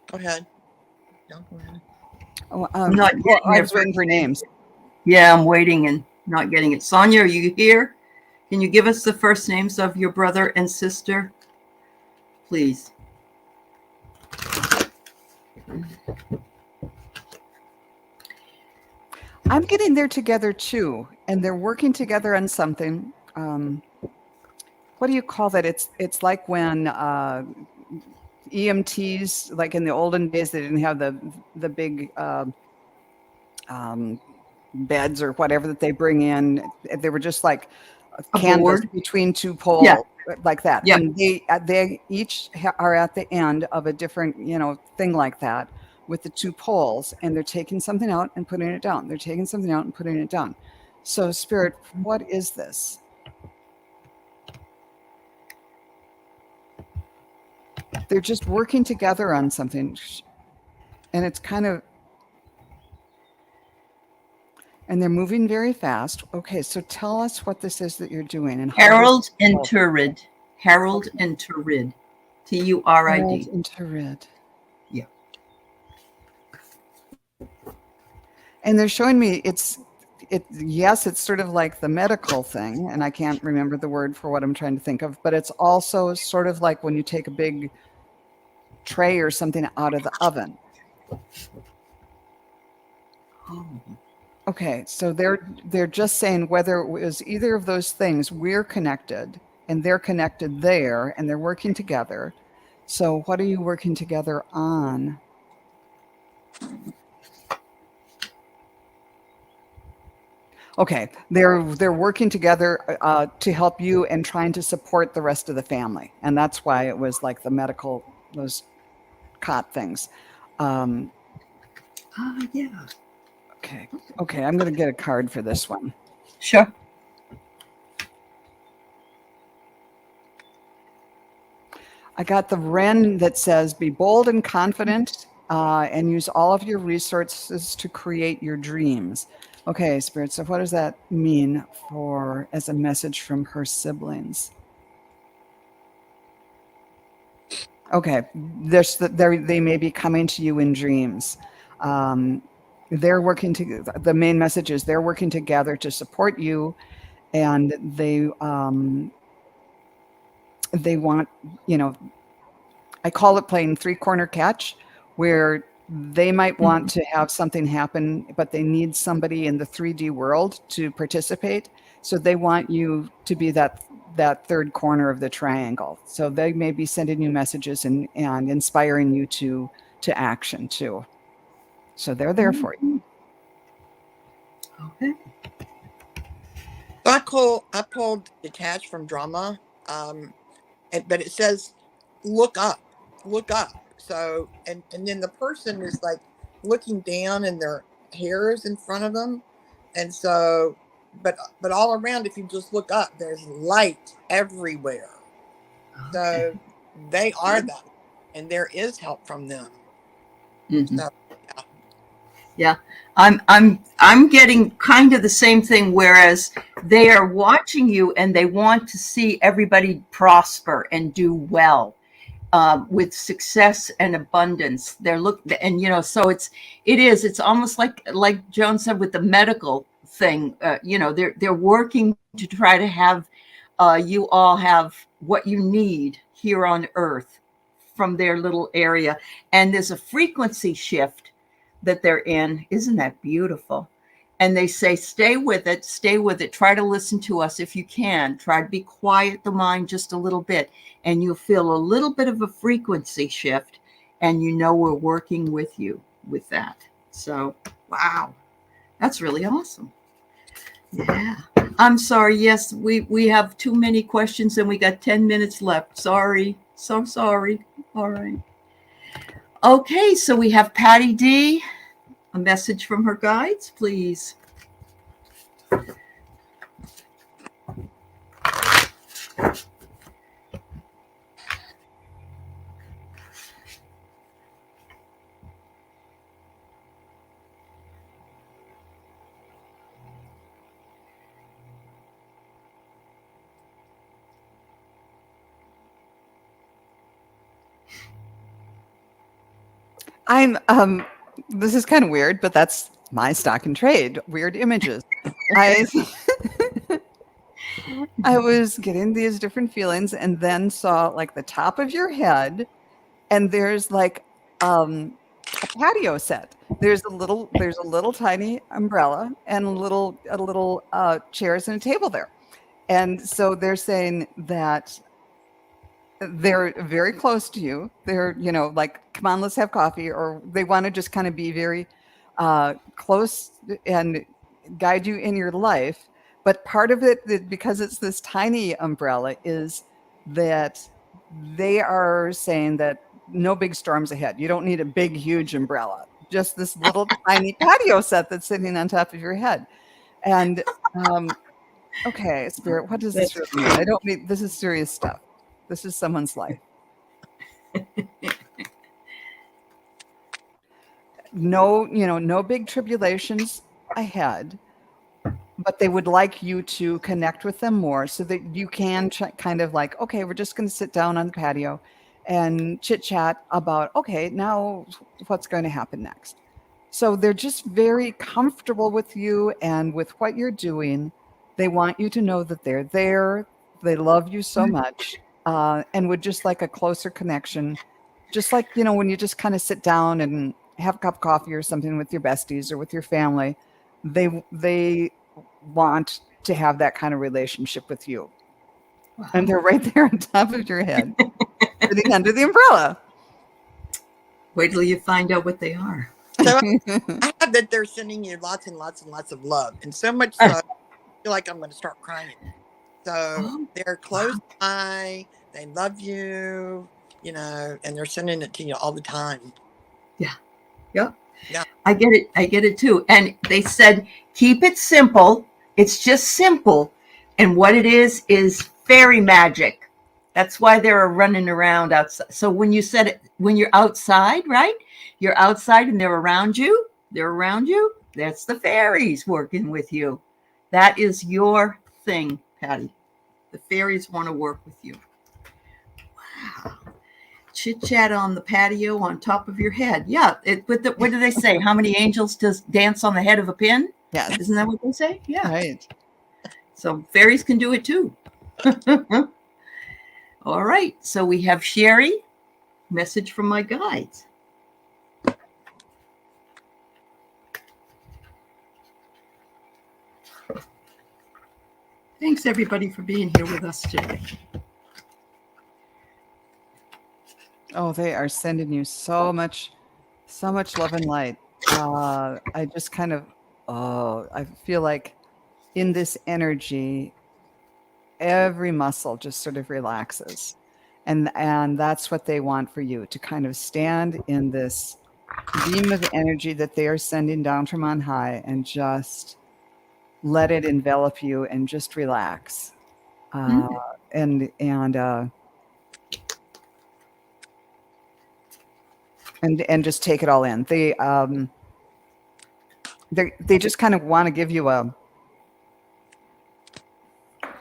Go ahead. No, go ahead. Oh, I'm not I was waiting for names. Yeah, I'm waiting and not getting it. Sonia, are you here? Can you give us the first names of your brother and sister, please? I'm getting there together too, and they're working together on something. What do you call that? It's like when EMTs, like in the olden days, they didn't have the big beds or whatever that they bring in. They were just like canvas between two poles, like that. Yeah. And they each are at the end of a different, thing like that, with the two poles, and they're taking something out and putting it down. They're taking something out and putting it down. So, Spirit, what is this? They're just working together on something, and it's kind of, and they're moving very fast. Okay, so tell us what this is that you're doing. And Harold and Turid. Harold and Turid. Turid. Harold and Turid. Yeah. And they're showing me yes, it's sort of like the medical thing, and I can't remember the word for what I'm trying to think of, but it's also sort of like when you take a big tray or something out of the oven. Okay, so they're just saying whether it was either of those things, we're connected and they're connected there and they're working together. So what are you working together on? Okay, they're working together to help you and trying to support the rest of the family, and that's why it was like the medical, those cot things. Yeah. Okay, I'm going to get a card for this one. Sure. I got the Wren that says, be bold and confident and use all of your resources to create your dreams. Okay, Spirit, so what does that mean as a message from her siblings? Okay, they may be coming to you in dreams. They're working together. The main message is they're working together to support you, and they want, I call it playing three-corner catch, where they might want to have something happen, but they need somebody in the 3D world to participate. So they want you to be that third corner of the triangle. So they may be sending you messages and inspiring you to action too. So they're there for you. Okay. So I pulled detached from drama, but it says look up. So and then the person is like looking down and their hair is in front of them, and so but all around, if you just look up, there's light everywhere. So they are that, and there is help from them. Mm-hmm. So, yeah. I'm getting kind of the same thing, whereas they are watching you and they want to see everybody prosper and do well. With success and abundance, so it's almost like Joan said with the medical thing. They're working to try to have you all have what you need here on Earth from their little area, and there's a frequency shift that they're in. Isn't that beautiful? And they say, stay with it. Try to listen to us if you can. Try to be quiet the mind just a little bit, and you'll feel a little bit of a frequency shift, and we're working with you with that. So, wow, that's really awesome. Yeah. I'm sorry. Yes, we have too many questions and we got 10 minutes left. Sorry. So sorry. All right. Okay, so we have Patty D. A message from her guides, please. This is kind of weird, but that's my stock and trade. Weird images. I was getting these different feelings and then saw like the top of your head, and there's like a patio set. There's a little tiny umbrella and a little chairs and a table there. And so they're saying that they're very close to you. They're, like, come on, let's have coffee, or they want to just kind of be very close and guide you in your life. But part of it, because it's this tiny umbrella, is that they are saying that no big storms ahead. You don't need a big, huge umbrella, just this little tiny patio set that's sitting on top of your head. And okay, Spirit, what does this really mean? I don't mean, this is serious stuff. This is someone's life. No big tribulations ahead, but they would like you to connect with them more so that you can kind of like, okay, we're just going to sit down on the patio and chit chat about, okay, now what's going to happen next. So they're just very comfortable with you and with what you're doing. They want you to know that they're there. They love you so much, and would just like a closer connection. Just like, when you just kind of sit down and have a cup of coffee or something with your besties or with your family, they want to have that kind of relationship with you. Wow. And they're right there on top of your head, sitting under the umbrella. Wait till you find out what they are. So I have that they're sending you lots and lots and lots of love, and so much so I feel like I'm going to start crying. So they're close by, they love you, and they're sending it to you all the time. Yeah. I get it too. And they said, keep it simple. It's just simple. And what it is fairy magic. That's why they're running around outside. So when you said it, when you're outside, right? You're outside and they're around you. That's the fairies working with you. That is your thing, Patty. The fairies want to work with you. Wow. Chit chat on the patio on top of your head. Yeah. What do they say? How many angels does dance on the head of a pin? Yeah. Isn't that what they say? Yeah. Right. So fairies can do it too. All right. So we have Sherry. Message from my guides. Thanks, everybody, for being here with us today. Oh, they are sending you so much love and light. I just kind of, I feel like in this energy, every muscle just sort of relaxes. And that's what they want for you, to kind of stand in this beam of energy that they are sending down from on high and just let it envelop you and just relax. And just take it all in. They just kind of want to give you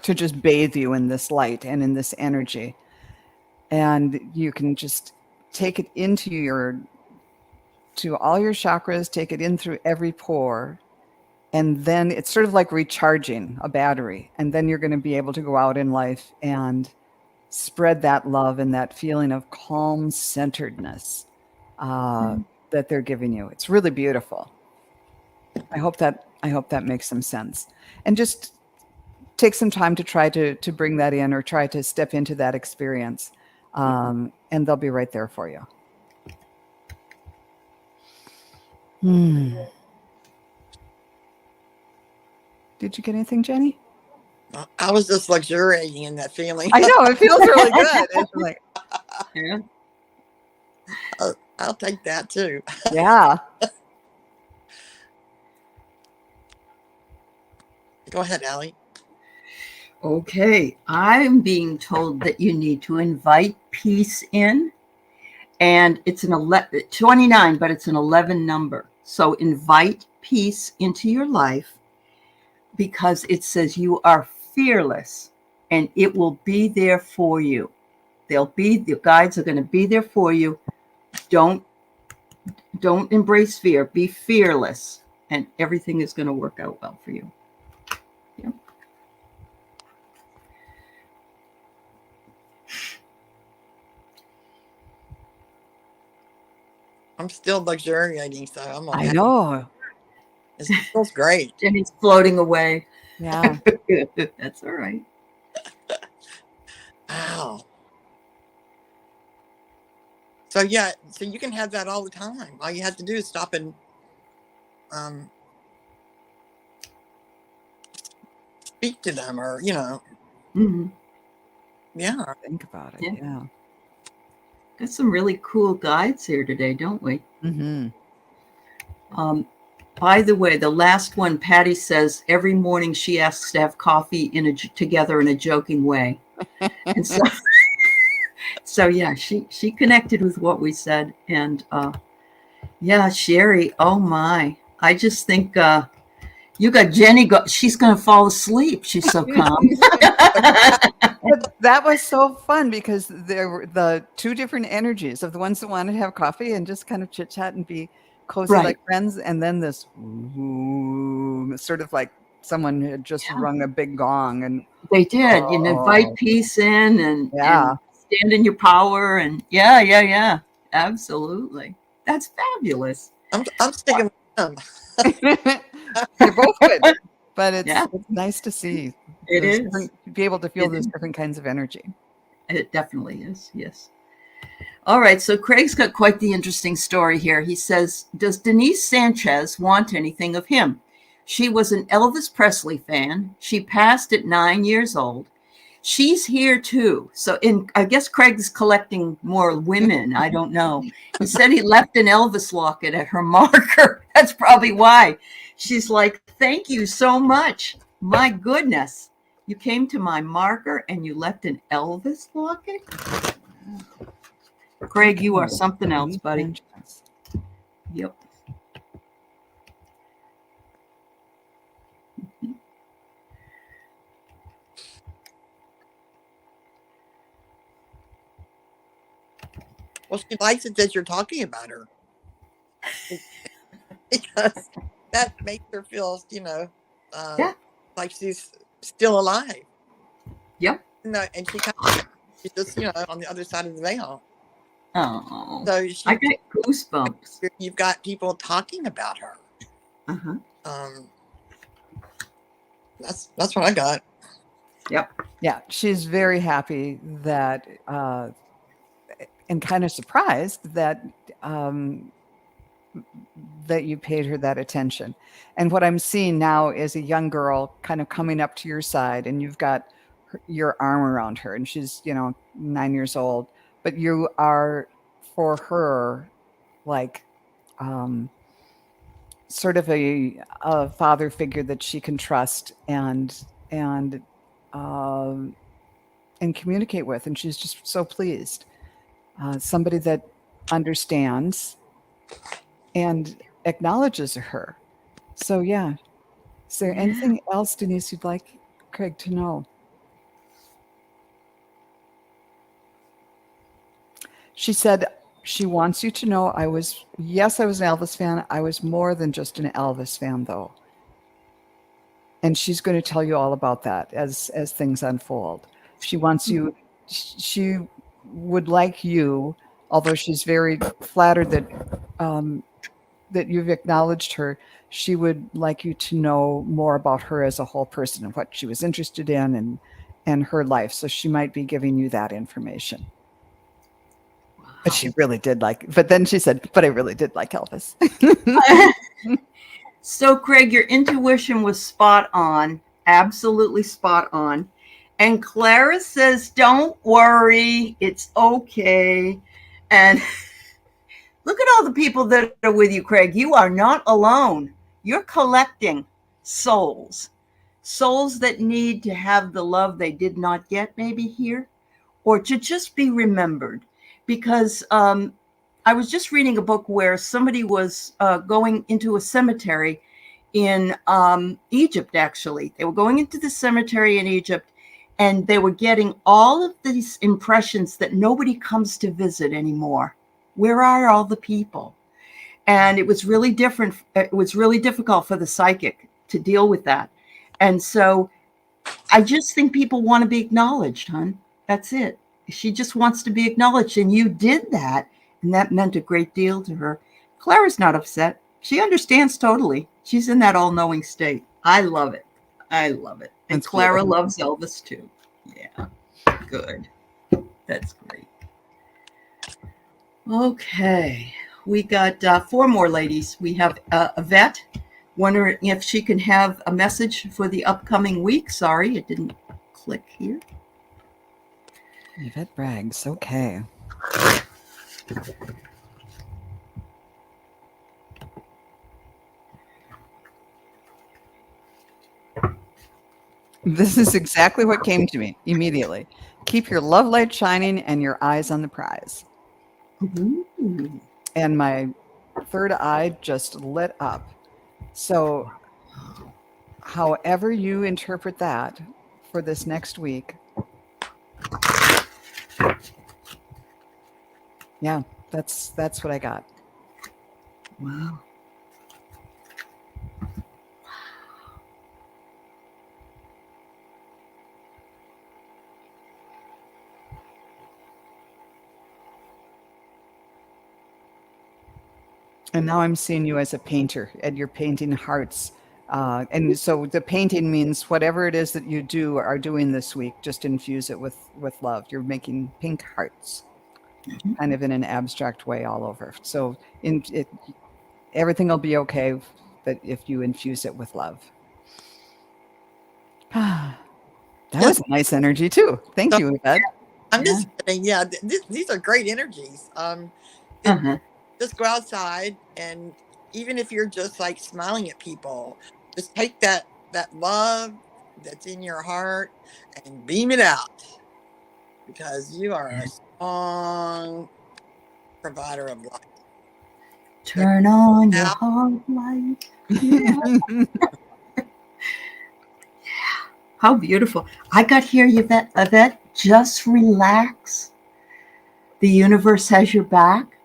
to just bathe you in this light and in this energy. And you can just take it to all your chakras, take it in through every pore. And then it's sort of like recharging a battery. And then you're going to be able to go out in life and spread that love and that feeling of calm centeredness that they're giving you. It's really beautiful. I hope that makes some sense. And just take some time to try to bring that in, or try to step into that experience. And they'll be right there for you. Did you get anything, Jenny? I was just luxuriating in that feeling. I know, it feels really good. It's like, yeah. I'll take that too. Yeah. Go ahead, Aley. Okay. I'm being told that you need to invite peace in. And it's an 29, but it's an 11 number. So invite peace into your life, because it says you are fearless and it will be there for you. The guides are going to be there for you. Don't embrace fear. Be fearless, and everything is going to work out well for you. Yeah. I'm still luxuriating, so I'm okay. I know. It feels great. Jennie's floating away. Yeah. That's all right. Wow. So you can have that all the time. All you have to do is stop and speak to them, or Mm-hmm. Yeah. Think about it. Yeah. Got some really cool guides here today, don't we? Mm-hmm. By the way, the last one, Patty says every morning she asks to have coffee together in a joking way. And so yeah, she connected with what we said. And yeah, Sherry, oh my. I just think you got Jennie, she's going to fall asleep. She's so calm. But that was so fun, because there were the two different energies of the ones that wanted to have coffee and just kind of chit chat and be cozy Right. like friends, and then this sort of like someone had just rung a big gong, and They did. You invite peace in and stand in your power, and yeah. Absolutely. That's fabulous. I'm sticking with them. You're both good, but it's nice to see. It is. To be able to feel those different kinds of energy. It definitely is. Yes. All right. So Craig's got quite the interesting story here. He says, does Denise Sanchez want anything of him? She was an Elvis Presley fan. She passed at 9 years old. She's here too. So I guess Craig's collecting more women. I don't know. He said he left an Elvis locket at her marker. That's probably why. She's like, thank you so much. My goodness. You came to my marker and you left an Elvis locket? Craig, you are something else, buddy. Yep. Well, she likes it that you're talking about her. Because that makes her feel, like she's still alive. Yep. No, and she's just, on the other side of the veil. Oh, so I get goosebumps. You've got people talking about her. That's what I got. Yep. Yeah, she's very happy that, and kind of surprised that that you paid her that attention. And what I'm seeing now is a young girl kind of coming up to your side, and you've got your arm around her, and she's 9 years old, but you are for her like sort of a father figure that she can trust and communicate with, and she's just so pleased. Somebody that understands and acknowledges her. So yeah. Is there anything else, Denise, you'd like Craig to know? She said she wants you to know I was an Elvis fan. I was more than just an Elvis fan, though. And she's going to tell you all about that as things unfold. She wants you, she would like you, although she's very flattered that you've acknowledged her, she would like you to know more about her as a whole person and what she was interested in and her life. So she might be giving you that information. But she really did but then she said, but I really did like Elvis. So Craig, your intuition was spot on, absolutely spot on. And Clara says, don't worry, it's okay. And look at all the people that are with you, Craig. You are not alone. You're collecting souls that need to have the love they did not get maybe here, or to just be remembered. Because I was just reading a book where somebody was going into a cemetery in Egypt, actually. They were going into the cemetery in Egypt, and they were getting all of these impressions that nobody comes to visit anymore. Where are all the people? And it was really different. It was really difficult for the psychic to deal with that. And so I just think people want to be acknowledged, hon. That's it. She just wants to be acknowledged. And you did that. And that meant a great deal to her. Clara's not upset. She understands totally. She's in that all-knowing state. I love it. I love it. And That's Clara beautiful. loves Elvis too. Yeah. Good. That's great. Okay. We got 4 more ladies. We have Yvette, wondering if she can have a message for the upcoming week. Sorry, it didn't click here. Yvette Braggs. Okay. This is exactly what came to me immediately. Keep your love light shining and your eyes on the prize. Ooh. And my third eye just lit up. So however you interpret that for this next week. Yeah, that's what I got. Wow. And now I'm seeing you as a painter, and you're painting hearts. And so the painting means whatever it is that you do are doing this week, just infuse it with love. You're making pink hearts, kind of in an abstract way all over. So everything will be okay if you infuse it with love. That was nice energy too. Thank you, Yvette. I'm just kidding. Yeah, these are great energies. Just go outside, and even if you're just like smiling at people, just take that love that's in your heart and beam it out, because you are a strong provider of life. Turn on your heart light. Yeah. How beautiful. I got here, Yvette, just relax. The universe has your back.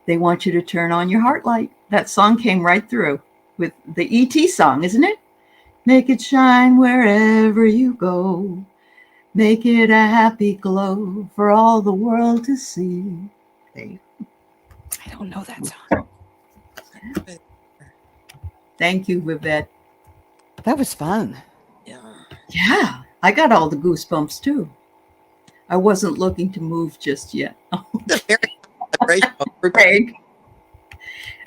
They want you to turn on your heart light. That song came right through with the E.T. song, isn't it? Make it shine wherever you go. Make it a happy glow for all the world to see. I don't know that song. Thank you, Yvette. That was fun. Yeah, I got all the goosebumps too. I wasn't looking to move just yet. Craig.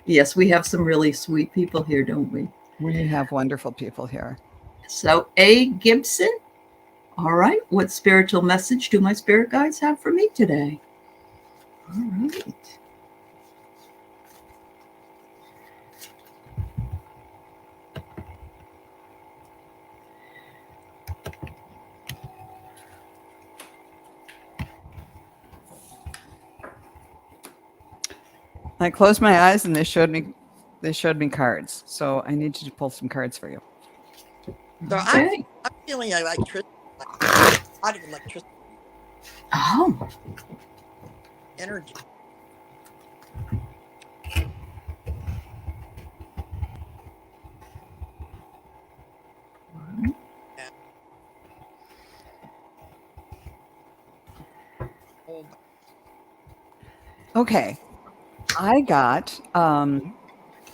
Yes, we have some really sweet people here, don't we? We have wonderful people here. So, A. Gibson. All right. What spiritual message do my spirit guides have for me today? All right. I closed my eyes and they showed me cards. So I need you to pull some cards for you. So I'm feeling electricity, a lot of electricity. Oh. Energy. Okay. I got, I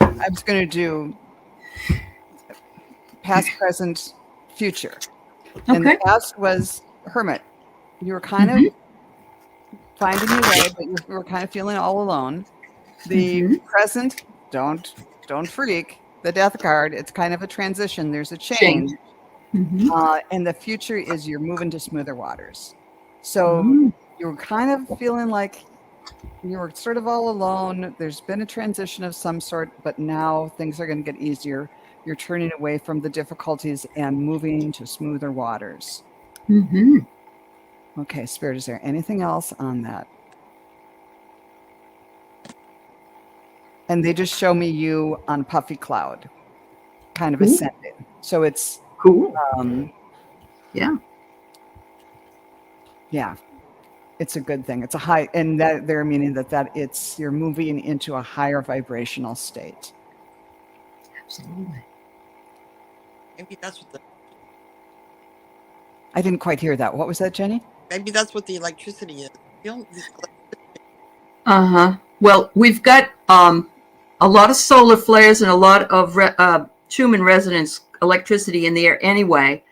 was going to do past, present, future. And the past was Hermit. You were kind of finding your way, but you were kind of feeling all alone. The present, don't freak. The Death card, it's kind of a transition. There's a change. And the future is you're moving to smoother waters. So you're kind of feeling like you were sort of all alone. There's been a transition of some sort, but now things are going to get easier. You're turning away from the difficulties and moving to smoother waters. Okay, Spirit, is there anything else on that? And they just show me you on puffy cloud, kind of ascending. So it's cool. Yeah. It's a good thing. It's a high, and that they're meaning that you're moving into a higher vibrational state. Absolutely. Maybe that's what I didn't quite hear that. What was that, Jenny? Maybe that's what the electricity is. Well, we've got a lot of solar flares and a lot of Schumann resonance electricity in the air anyway.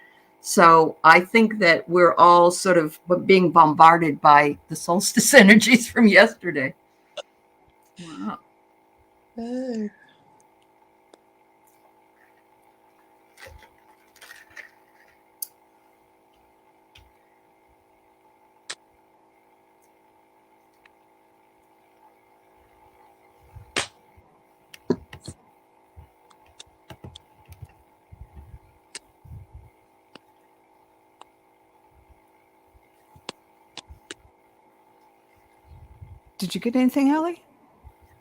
So I think that we're all sort of being bombarded by the solstice energies from yesterday. Wow. Did you get anything, Aley?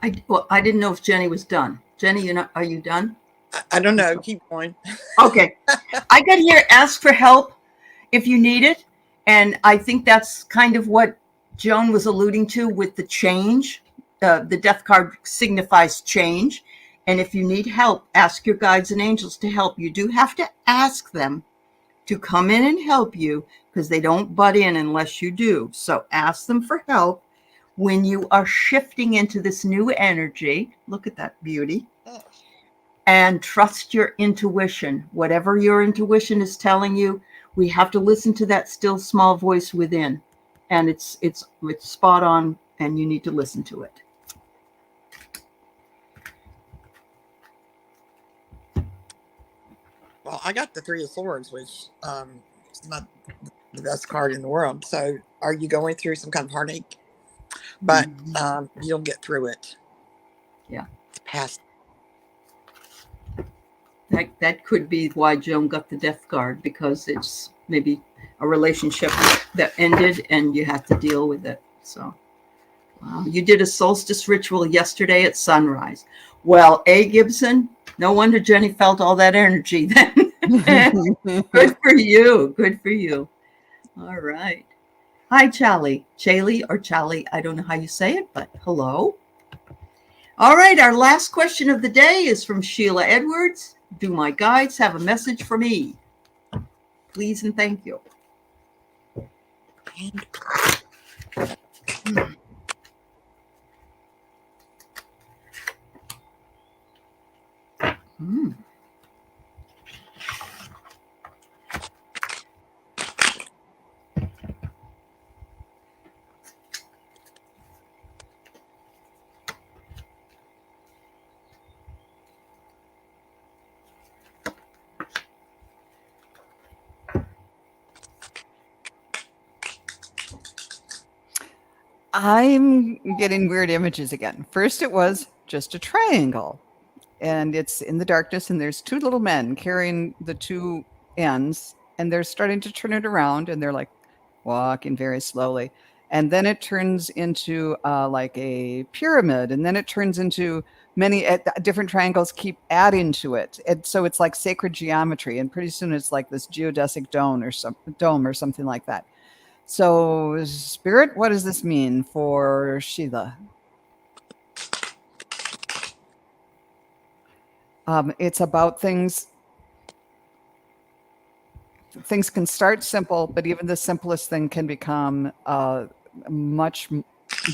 I didn't know if Jenny was done. Jenny, are you done? I don't know. Keep going. Okay. I got here, ask for help if you need it. And I think that's kind of what Joan was alluding to with the change. the death card signifies change. And if you need help, ask your guides and angels to help. You do have to ask them to come in and help you, because they don't butt in unless you do. So ask them for help when you are shifting into this new energy. Look at that beauty. And trust your intuition. Whatever your intuition is telling you, we have to listen to that still small voice within. And it's spot on, and you need to listen to it. Well, I got the Three of Swords, which is not the best card in the world. So, are you going through some kind of heartache? But you'll get through it. Yeah. It's past. That could be why Joan got the death card, because it's maybe a relationship that ended and you had to deal with it. So, wow. You did a solstice ritual yesterday at sunrise. Well, Gibson, no wonder Jennie felt all that energy then. Good for you. Good for you. All right. Hi, Charlie. Chaley or Charlie. I don't know how you say it, but hello. All right. Our last question of the day is from Sheila Edwards. Do my guides have a message for me? Please and thank you. I'm getting weird images again. First, it was just a triangle, and it's in the darkness, and there's two little men carrying the two ends, and they're starting to turn it around, and they're like walking very slowly. And then it turns into like a pyramid, and then it turns into many different triangles keep adding to it. And so it's like sacred geometry, and pretty soon it's like this geodesic dome or something like that. So, Spirit, what does this mean for Sheila? It's about things. Things can start simple, but even the simplest thing can become much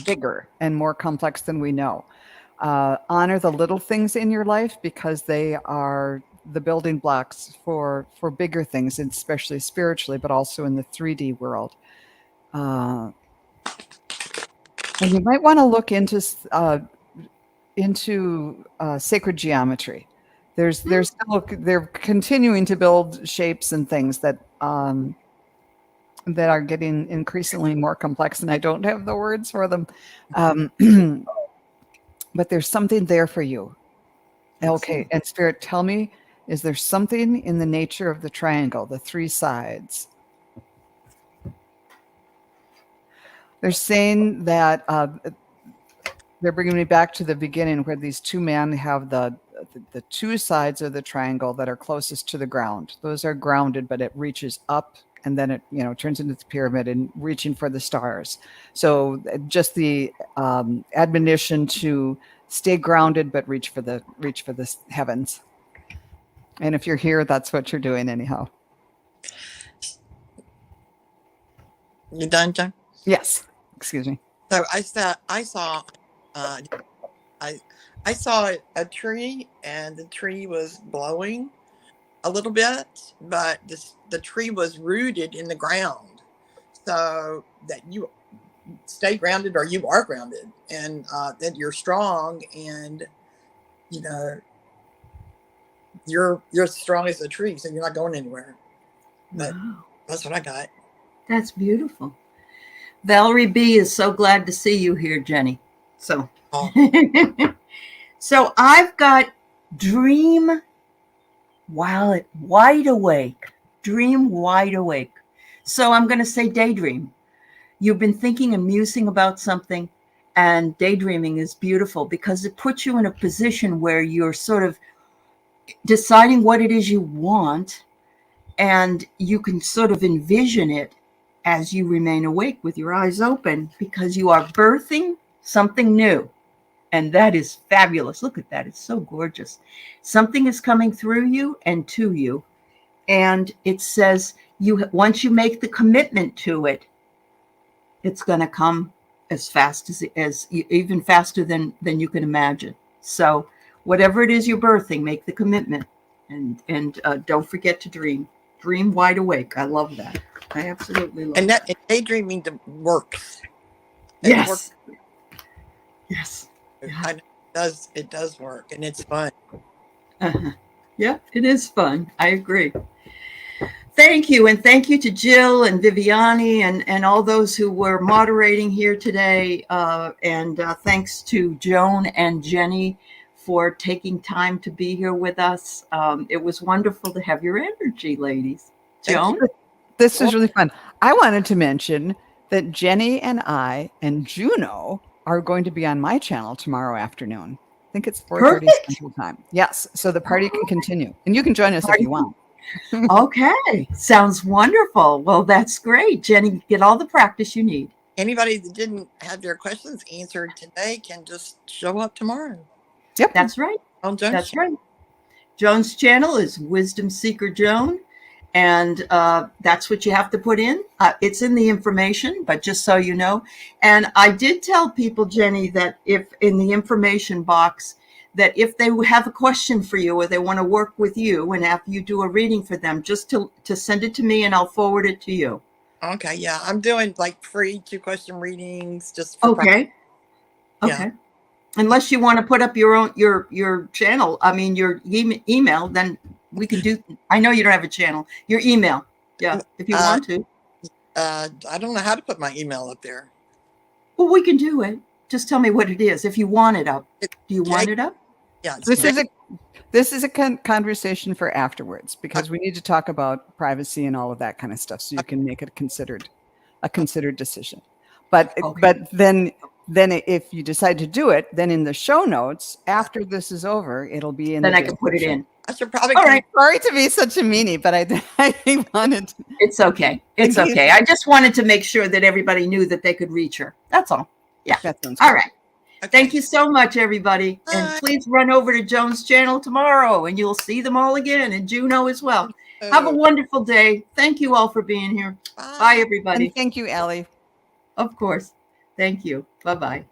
bigger and more complex than we know. Honor the little things in your life, because they are the building blocks for bigger things, especially spiritually, but also in the 3D world. And you might want to look into sacred geometry. They're continuing to build shapes and things that that are getting increasingly more complex, and I don't have the words for them. But there's something there for you. Okay, and Spirit, tell me, is there something in the nature of the triangle, the three sides? They're saying that they're bringing me back to the beginning, where these two men have the two sides of the triangle that are closest to the ground. Those are grounded, but it reaches up, and then it turns into the pyramid and reaching for the stars. So just the admonition to stay grounded, but reach for the heavens. And if you're here, that's what you're doing anyhow. You done, John? Yes. Excuse me. So I saw a tree, and the tree was blowing a little bit, but the tree was rooted in the ground, so that you stay grounded, or you are grounded, and that you're strong, and you're strong as a tree, so you're not going anywhere. But wow. That's what I got. That's beautiful. Valerie B is so glad to see you here, Jennie. So, so I've got dream while wide awake. Dream wide awake. So I'm going to say daydream. You've been thinking and musing about something, and daydreaming is beautiful because it puts you in a position where you're sort of deciding what it is you want, and you can sort of envision it as you remain awake with your eyes open, because you are birthing something new. And that is fabulous. Look at that. It's so gorgeous. Something is coming through you and to you. And it says once you make the commitment to it, it's going to come as fast as even faster than you can imagine. So whatever it is you're birthing, make the commitment, and don't forget to dream wide awake. I love that. I absolutely love that. And daydreaming works. Yes. Works. Yes. Yeah. It does work, and it's fun. Uh-huh. Yeah, it is fun. I agree. Thank you. And thank you to Jill and Viviani and all those who were moderating here today. And thanks to Joan and Jennie for taking time to be here with us. It was wonderful to have your energy, ladies. Joan? This was really fun. I wanted to mention that Jennie and I and Juno are going to be on my channel tomorrow afternoon. I think it's 4:30 Central Time. Yes. So the party can continue. And you can join us if you want. Okay. Sounds wonderful. Well, that's great. Jennie, get all the practice you need. Anybody that didn't have their questions answered today can just show up tomorrow. Yep. That's right. On Joan's That's right. Joan's channel is Wisdom Seeker Joan. And that's what you have to put in. It's in the information, but just so you know. And I did tell people, Jennie, that if in the information box, that if they have a question for you or they want to work with you and have you do a reading for them, just to send it to me and I'll forward it to you. Okay. Yeah. I'm doing like free 2-question readings just for Okay. Yeah. Okay. Unless you want to put up your own, your channel, I mean, your email, then we can do, I know you don't have a channel, your email. Yeah. If you want to. I don't know how to put my email up there. Well, we can do it. Just tell me what it is. If you want it up, do you want it up? Yeah. This is a conversation for afterwards, because we need to talk about privacy and all of that kind of stuff, so you can make it a considered decision. But then if you decide to do it, then in the show notes after this is over, it'll be in. Then I can put it in. I should probably. All right. Sorry to be such a meanie, but I wanted to. It's okay. It's okay. I just wanted to make sure that everybody knew that they could reach her. That's all. Yeah. That sounds all right. Okay. Thank you so much, everybody. Bye. And please run over to Joan's channel tomorrow and you'll see them all again, and Juno as well. Have a wonderful day. Thank you all for being here. Bye, everybody. And thank you, Aley. Of course. Thank you. Bye-bye.